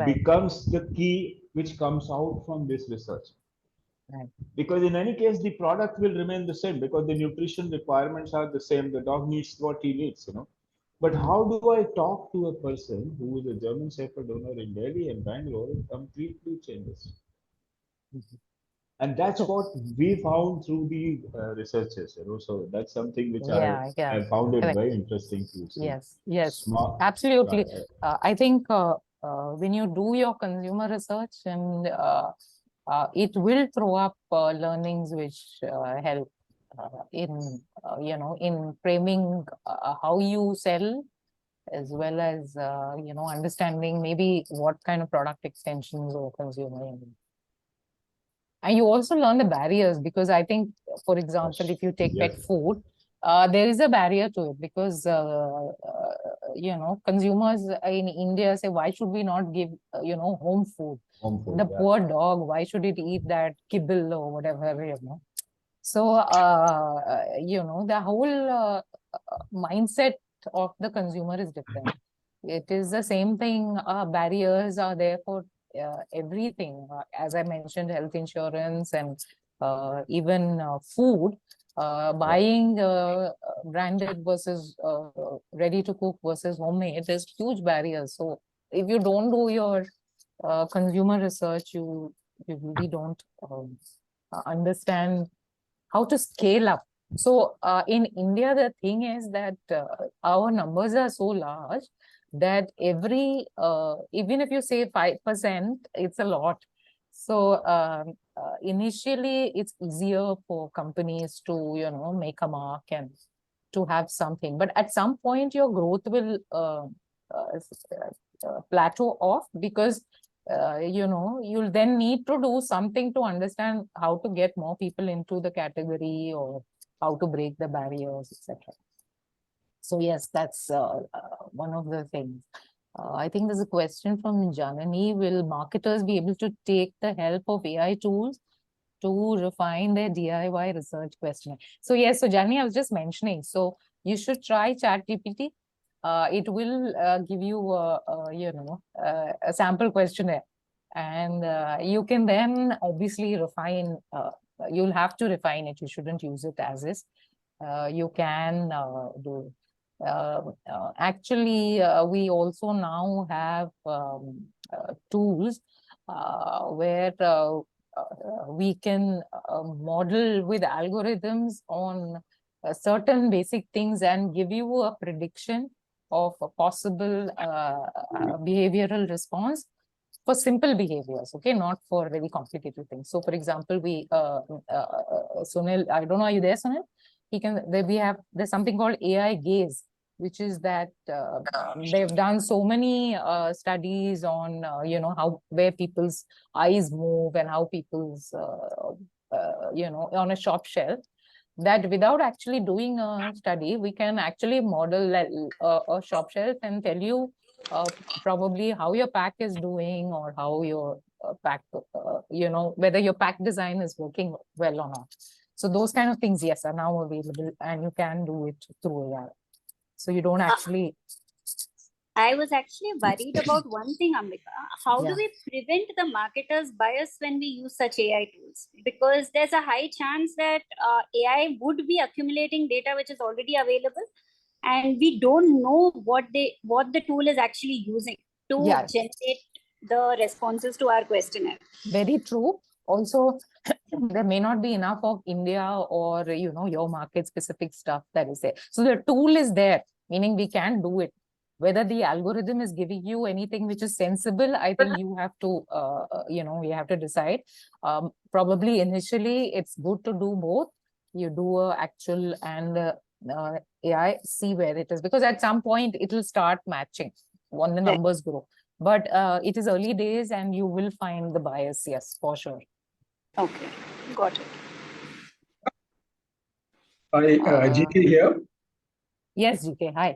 becomes the key which comes out from this research. Because in any case, the product will remain the same because the nutrition requirements are the same. The dog needs what he needs, But how do I talk to a person who is a German Shepherd owner in Delhi and Bangalore? It completely changes. And that's what we found through the researches, So that's something which Yeah, I found it correct. very interesting to see. Yes, Smart. absolutely. I think when you do your consumer research, and it will throw up learnings which help in in framing how you sell, as well as understanding maybe what kind of product extensions or consumer. And you also learn the barriers, because I think, for example, if you take pet food, there is a barrier to it, because consumers in India say, why should we not give home food? Home food, The poor dog, why should it eat that kibble or whatever? So the whole mindset of the consumer is different. It is the same thing. Barriers are there for everything. As I mentioned, health insurance, and even food. Buying branded versus ready to cook versus homemade, there's huge barriers. So if you don't do your consumer research, you really don't understand how to scale up. So in India, the thing is that our numbers are so large that even if you say 5%, it's a lot. So initially, it's easier for companies to make a mark and to have something. But at some point, your growth will plateau off, because you'll then need to do something to understand how to get more people into the category, or how to break the barriers, etc. So yes, that's one of the things. I think there's a question from Janani. Will marketers be able to take the help of AI tools to refine their DIY research questionnaire? So yes, so Janani, I was just mentioning, so you should try ChatGPT. It will give you a sample questionnaire, and you can then obviously refine. You'll have to refine it. You shouldn't use it as is. You can do. Actually, we also now have tools where we can model with algorithms on certain basic things and give you a prediction of a possible behavioral response for simple behaviors, okay, not for very complicated things. So, for example, Sunil, I don't know, are you there, Sunil? There's something called AI gaze, which is that they've done so many studies on, where people's eyes move and how people's, on a shop shelf, that without actually doing a study, we can actually model a shop shelf and tell you probably how your pack is doing, or how your pack, whether your pack design is working well or not. So those kind of things, yes, are now available, and you can do it through AI. So you don't actually. I was actually worried about one thing, Ambika. How do we prevent the marketer's bias when we use such AI tools? Because there's a high chance that AI would be accumulating data which is already available, and we don't know what the tool is actually using to generate the responses to our questionnaire. Very true. Also, there may not be enough of India or your market specific stuff that is there. So the tool is there, meaning we can do it. Whether the algorithm is giving you anything which is sensible, I think you have to, you have to decide. Probably initially, it's good to do both. You do a actual and AI, see where it is, because at some point it will start matching when the numbers grow. But it is early days, and you will find the bias, yes, for sure. Okay, got it. Hi, GK here. Yes, GK, hi.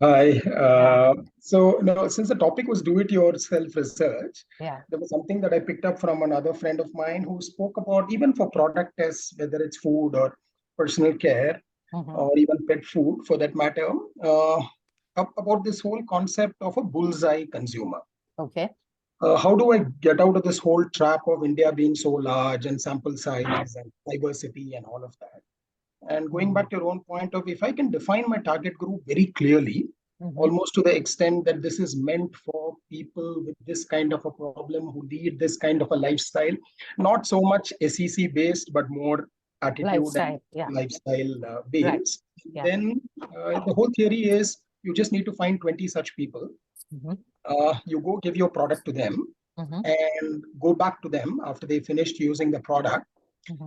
Hi. So, since the topic was do-it-yourself research, there was something that I picked up from another friend of mine who spoke about, even for product tests, whether it's food or personal care, or even pet food for that matter, about this whole concept of a bullseye consumer. Okay. How do I get out of this whole trap of India being so large and sample size and diversity and all of that? And going back to your own point of, if I can define my target group very clearly, almost to the extent that this is meant for people with this kind of a problem who lead this kind of a lifestyle, not so much SEC based, but more attitude Lifestyle, and lifestyle Right. based. Yeah. Then the whole theory is you just need to find 20 such people. You go give your product to them and go back to them after they finished using the product.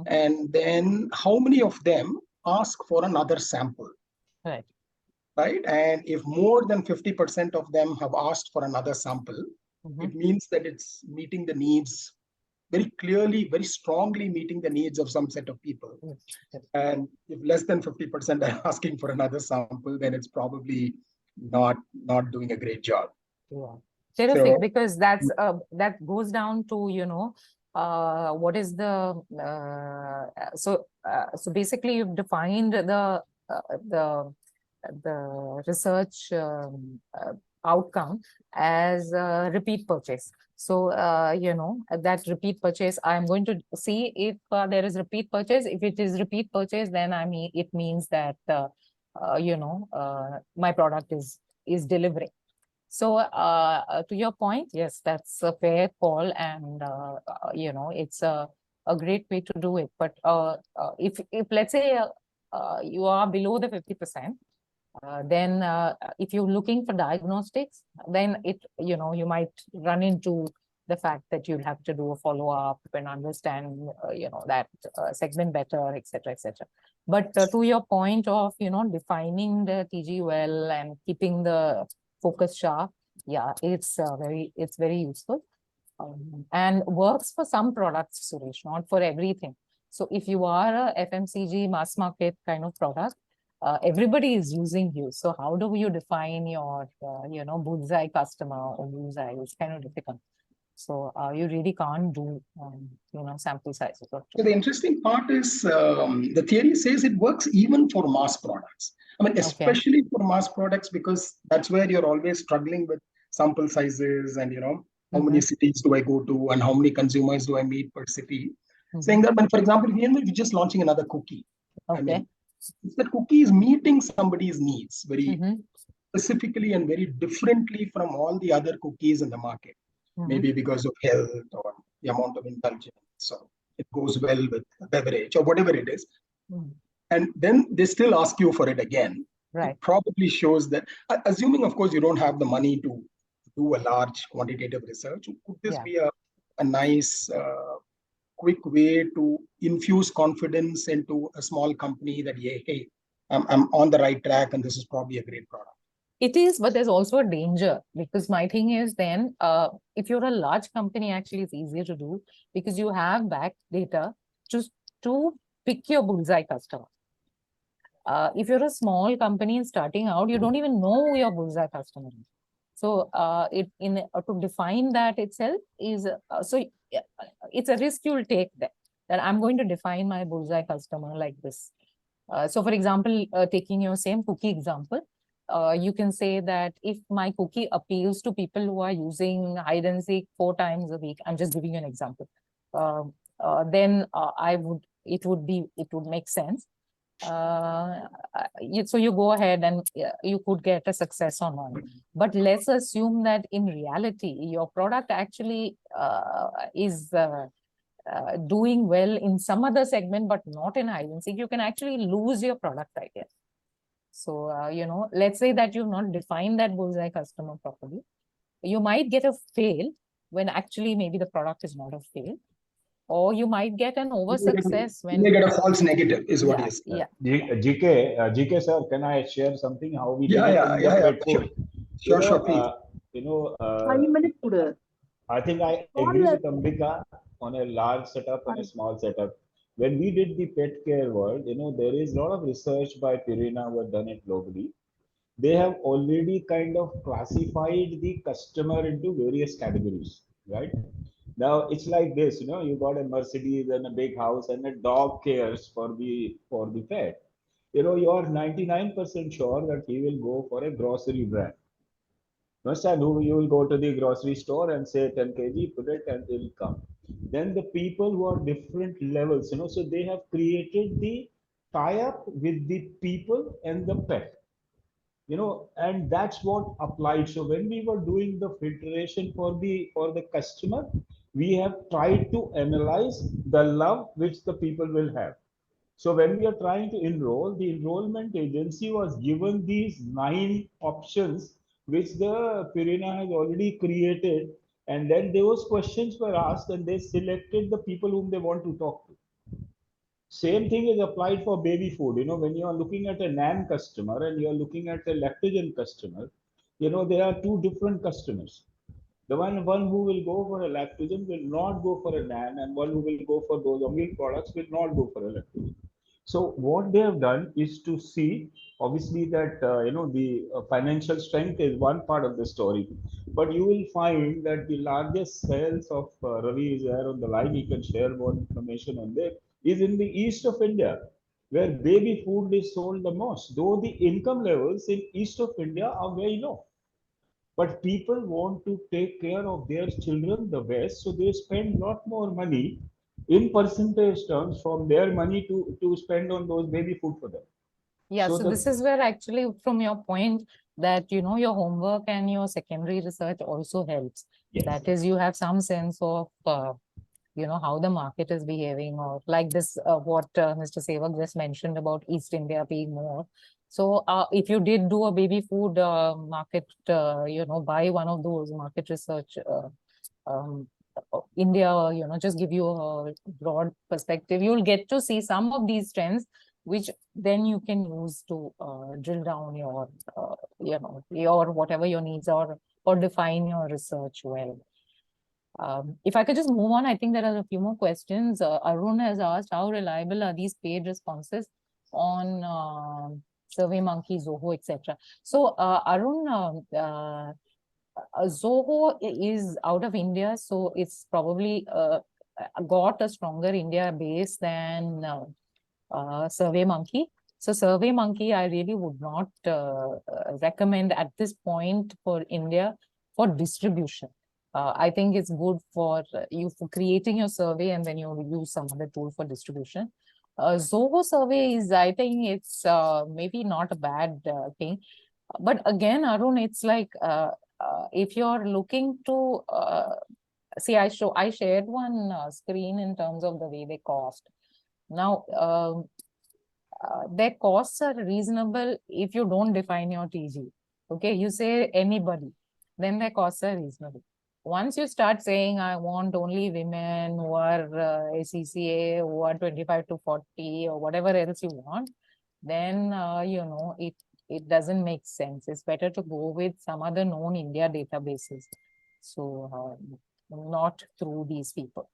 And then how many of them ask for another sample? Right. Right. And if more than 50% of them have asked for another sample, it means that it's meeting the needs very clearly, very strongly meeting the needs of some set of people. And if less than 50% are asking for another sample, then it's probably not doing a great job. Yeah. Terrific, So, because that's that goes down to, what is the so basically you've defined the research outcome as repeat purchase. So that repeat purchase, I'm going to see if there is repeat purchase. If it is repeat purchase, then it means that my product is delivering. So to your point, yes, that's a fair call, and it's a great way to do it. But if let's say you are below the 50%, then if you're looking for diagnostics, then you might run into the fact that you'll have to do a follow-up and understand that segment better, etc., etc. But to your point of defining the TG well and keeping the focus sharp, yeah, it's very useful, and works for some products, Suresh, not for everything. So if you are a FMCG mass market kind of product, everybody is using you. So how do you define your bullseye customer or bullseye? It's kind of difficult. So you really can't do sample sizes. So the interesting part is the theory says it works even for mass products. I mean, especially for mass products, because that's where you're always struggling with sample sizes and, how many cities do I go to and how many consumers do I meet per city. Saying that, but for example, we're just launching another cookie. I mean, if that cookie is meeting somebody's needs very specifically and very differently from all the other cookies in the market, maybe because of health or the amount of indulgence, so it goes well with a beverage or whatever it is, and then they still ask you for it again. Right. It probably shows that, assuming, of course, you don't have the money to do a large quantitative research, could this be a nice, quick way to infuse confidence into a small company that, hey, I'm on the right track and this is probably a great product? It is, but there's also a danger, because my thing is then, if you're a large company, actually it's easier to do because you have back data just to pick your bullseye customer. If you're a small company and starting out, you don't even know who your bullseye customer is. So to define that itself is, it's a risk you'll take that I'm going to define my bullseye customer like this. So for example, taking your same cookie example, you can say that if my cookie appeals to people who are using hide and seek 4 times a week, I'm just giving you an example, then it would make sense. So you go ahead and you could get a success on one. But let's assume that in reality, your product actually is doing well in some other segment, but not in hide and seek. You can actually lose your product idea. So, let's say that you've not defined that bullseye customer properly. You might get a fail when actually maybe the product is not a fail. Or you might get an over success when you get a false negative, is what is. GK sir, can I share something how we did it in the pet food? Sure, please. I think I agree with Ambika on a large setup and a small setup. When we did the pet care world, there is a lot of research by Purina who have done it globally. They have already kind of classified the customer into various categories, right? Now it's like this, you got a Mercedes and a big house and a dog cares for the pet. You are 99% sure that he will go for a grocery brand. Understand? You will go to the grocery store and say 10 kg, put it and it will come. Then the people who are different levels, so they have created the tie-up with the people and the pet. and that's what applied. So when we were doing the filtration for the customer, we have tried to analyze the love which the people will have. So when we are trying to enroll, the enrollment agency was given these 9 options which the Purina has already created, and then those questions were asked and they selected the people whom they want to talk to. Same thing is applied for baby food. When you are looking at a NAN customer and you are looking at a lactogen customer, there are two different customers. The one who will go for a lactogen will not go for a NAN, and one who will go for those milk products will not go for a lactogen. So what they have done is to see, obviously, that the financial strength is one part of the story, but you will find that the largest sales of Ravi is there on the line. He can share more information on that. Is in the east of India, where baby food is sold the most. Though the income levels in east of India are very low, but people want to take care of their children the best, so they spend a lot more money in percentage terms from their money to spend on those baby food for them. Yeah, So so this is where actually from your point that, your homework and your secondary research also helps. Yes. That is, you have some sense of, how the market is behaving, or like this, what Mr. Sevak just mentioned about East India being more. So if you did do a baby food market, buy one of those market research, India, just give you a broad perspective, you'll get to see some of these trends, which then you can use to drill down your, your whatever your needs are, or define your research well. If I could just move on, I think there are a few more questions. Arun has asked, how reliable are these paid responses on SurveyMonkey, Zoho, etc.? So Arun, Zoho is out of India, so it's probably got a stronger India base than SurveyMonkey. So SurveyMonkey, I really would not recommend at this point for India for distribution. I think it's good for you for creating your survey, and then you use some other tool for distribution. Zoho survey is, I think it's maybe not a bad thing. But again, Arun, it's like if you're looking to see, I shared one screen in terms of the way they cost. Now, their costs are reasonable if you don't define your TG. Okay, you say anybody, then their costs are reasonable. Once you start saying, I want only women who are ACCA, who are 25 to 40, or whatever else you want, then, it doesn't make sense. It's better to go with some other known India databases. So, not through these people.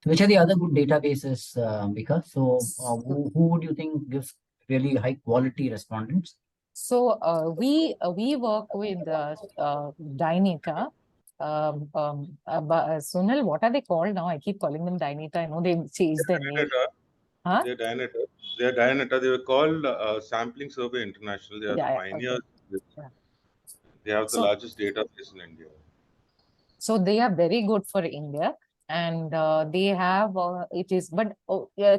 Which are the other good databases, Ambika? So, who would you think gives really high quality respondents? So we work with Dynata. Sunil, what are they called now? I keep calling them Dynata. I know they changed their name. Huh? They're Dynata. They're Dynata. They were called Sampling Survey International. They are the pioneers. Okay. Yeah. They have the largest database in India. So they are very good for India, and they have it is. But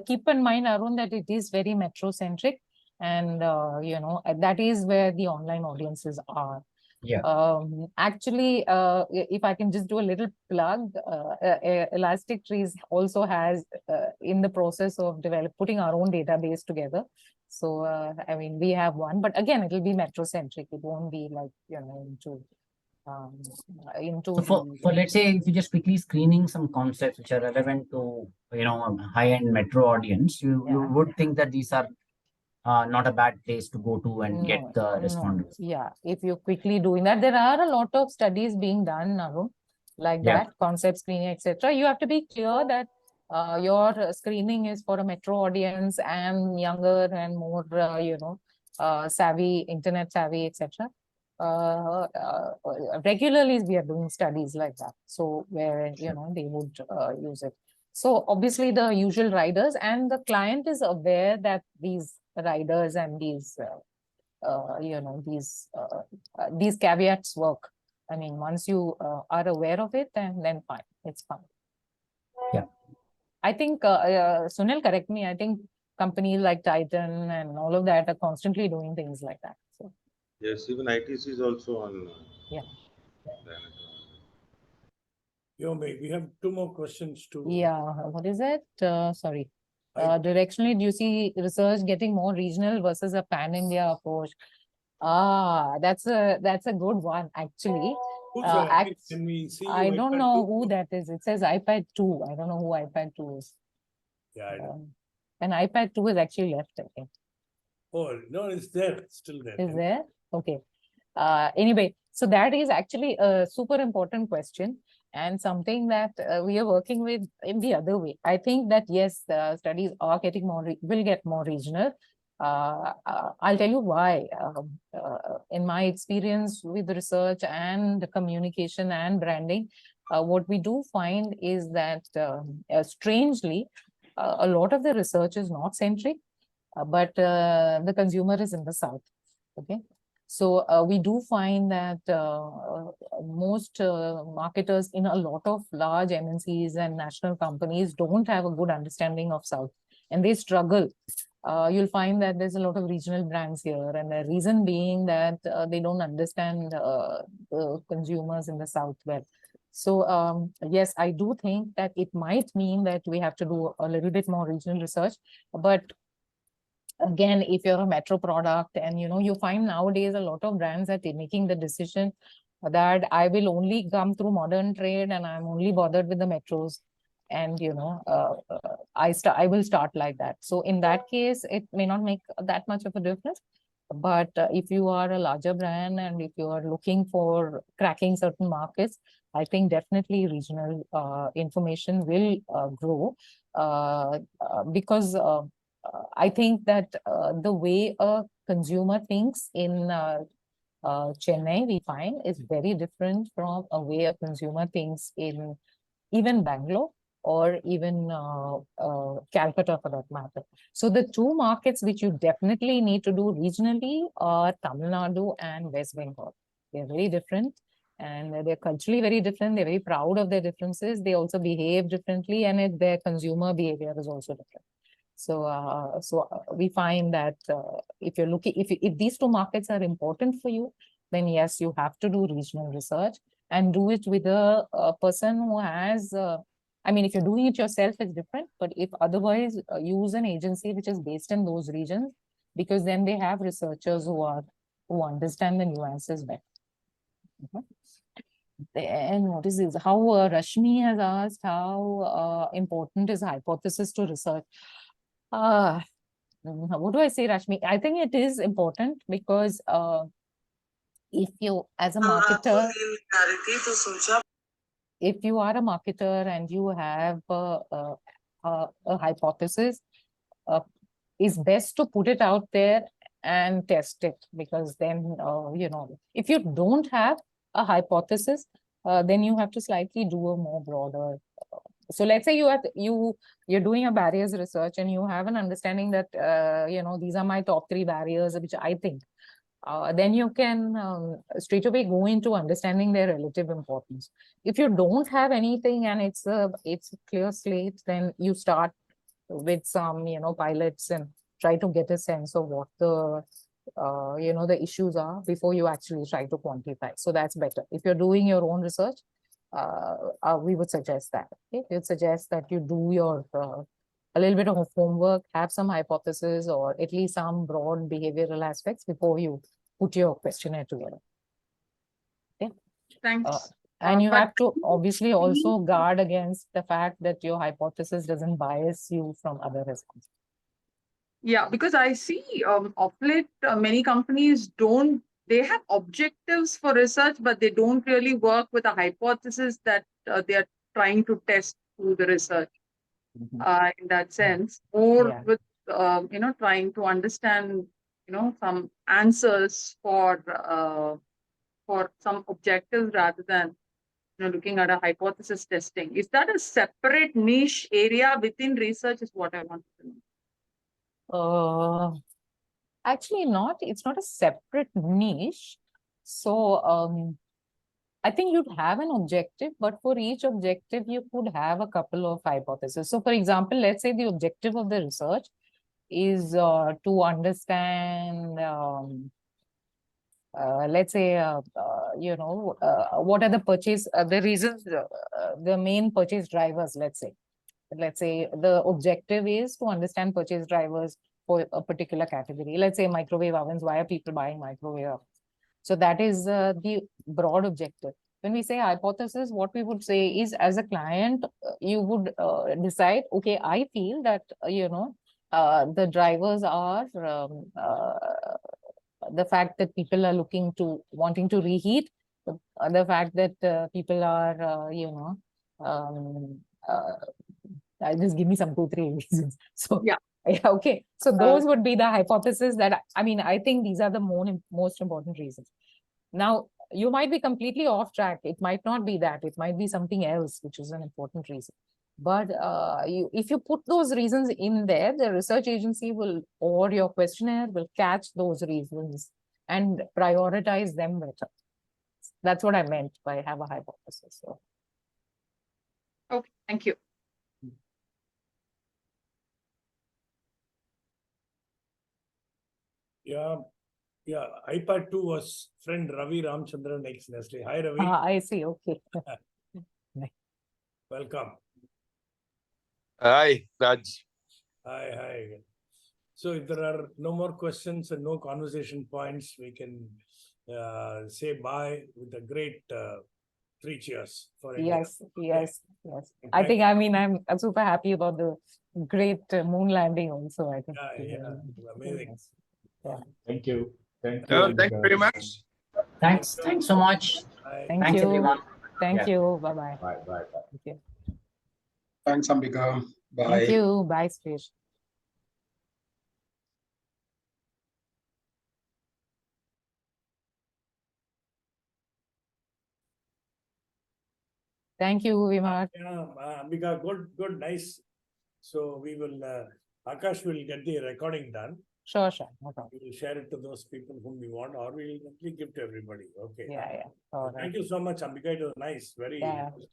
keep in mind, Arun, that it is very metro centric. And, that is where the online audiences are. Yeah. Actually, if I can just do a little plug, Elastic Trees also has in the process of putting our own database together. So, I mean, we have one, but again, it'll be metro centric. It won't be like, into so for let's say, if you just quickly screening some concepts which are relevant to a high-end metro audience, you would think that these are not a bad place to go to and get the respondents. Yeah, if you're quickly doing that, there are a lot of studies being done, Arun, like that, concept screening, etc. You have to be clear that your screening is for a metro audience and younger and more, savvy, internet savvy, etc. Regularly, we are doing studies like that. So where, they would use it. So obviously the usual riders, and the client is aware that these riders and these, these caveats work. I mean, once you are aware of it, then fine, it's fine. Yeah. I think, Sunil, correct me, I think companies like Titan and all of that are constantly doing things like that. So. Yes, even ITC is also on. Yeah. We have two more questions to. Yeah, what is it? Sorry. I- Directionally, do you see research getting more regional versus a pan-India approach? That's a good one, actually. Who's there? Can we see you? I don't iPad know 2? who that is. It says iPad 2. I don't know who iPad 2 is. Yeah, I know. And iPad 2 is actually left, I think. Oh, no, it's there. It's still there. Is there? Okay. Anyway, so that is actually a super important question and something that we are working with in the other way. I think that yes, studies are getting will get more regional. I'll tell you why. In my experience with research and communication and branding, what we do find is that strangely, a lot of the research is not centric, but the consumer is in the south. Okay. So we do find that most marketers in a lot of large MNCs and national companies don't have a good understanding of South, and they struggle. You'll find that there's a lot of regional brands here, and the reason being that they don't understand the consumers in the South well. So yes, I do think that it might mean that we have to do a little bit more regional research, but again, if you're a metro product and you find nowadays a lot of brands are making the decision that I will only come through modern trade and I'm only bothered with the metros, and I will start like that. So in that case, it may not make that much of a difference. But if you are a larger brand and if you are looking for cracking certain markets, I think definitely regional information will grow because I think that the way a consumer thinks in Chennai, we find, is very different from a way a consumer thinks in even Bangalore or even Calcutta for that matter. So the two markets which you definitely need to do regionally are Tamil Nadu and West Bengal. They're very different and they're culturally very different. They're very proud of their differences. They also behave differently, and their consumer behavior is also different. So we find that if you're looking, if these two markets are important for you, then yes, you have to do regional research and do it with a person who has. I mean, if you're doing it yourself, it's different. But if otherwise, use an agency which is based in those regions, because then they have researchers who understand the nuances better. And what is this? How Rashmi has asked how important is hypothesis to research? What do I say, Rashmi? I think it is important because if you, as a marketer, if you are a marketer and you have a hypothesis, it's best to put it out there and test it, because then, if you don't have a hypothesis, then you have to slightly do a more broader. So let's say you're doing a barriers research and you have an understanding that, these are my top 3 barriers, which I think, then you can straight away go into understanding their relative importance. If you don't have anything and it's a clear slate, then you start with some, pilots and try to get a sense of what the issues are before you actually try to quantify. So that's better. If you're doing your own research, we would suggest that. Okay? We'd suggest that you do your a little bit of homework, have some hypothesis or at least some broad behavioral aspects before you put your questionnaire together. Okay? Thanks. And you have to obviously also guard against the fact that your hypothesis doesn't bias you from other results. Yeah, because I see of late many companies they have objectives for research, but they don't really work with a hypothesis that they are trying to test through the research. In that sense, or with trying to understand some answers for some objectives rather than looking at a hypothesis testing. Is that a separate niche area within research? Is what I want to know. Actually not. It's not a separate niche. So I think you'd have an objective, but for each objective, you could have a couple of hypotheses. So for example, let's say the objective of the research is to understand let's say, what are the reasons, the main purchase drivers, let's say. Let's say the objective is to understand purchase drivers for a particular category. Let's say microwave ovens, why are people buying microwave ovens? So that is the broad objective. When we say hypothesis, what we would say is, as a client, you would decide, okay, I feel that, the drivers are the fact that people are wanting to reheat, the fact that people are, just give me some 2-3 reasons. So Yeah. Okay. So those would be the hypothesis that, I think these are the most important reasons. Now, you might be completely off track. It might not be that. It might be something else, which is an important reason. But if you put those reasons in there, the research agency or your questionnaire will catch those reasons and prioritize them better. That's what I meant by have a hypothesis. So. Okay, thank you. Yeah, iPad 2 was friend Ravi Ramchandran ex Nestle. Hi, Ravi. I see. Okay. Welcome. Hi, Raj. Hi. So if there are no more questions and no conversation points, we can say bye with a great 3 cheers for India. Yes. I think, I'm super happy about the great moon landing also, I think. Yeah, amazing. Yeah. Thank you. Thank you very much. Thanks so much. Thank Thanks, you. everyone. Thank Yeah. you. Bye-bye. Bye. Thank you. Thanks, Ambika. Bye. Thank you. Bye, Suresh. Thank you, Vimar. Yeah, Ambika, good, nice. So we will, Akash will get the recording done. Sure. No problem. We will share it to those people whom we want, or we will simply give to everybody. Okay. Yeah. Thank you so much, Ambika. It was nice. Very interesting.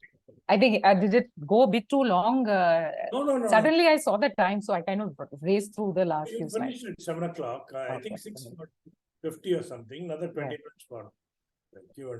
I think, did it go a bit too long? No. Suddenly I saw the time, so I kind of raced through the last few You slides. finished at 7 o'clock. I think 6:50 or something. Another 20 minutes for Q&A.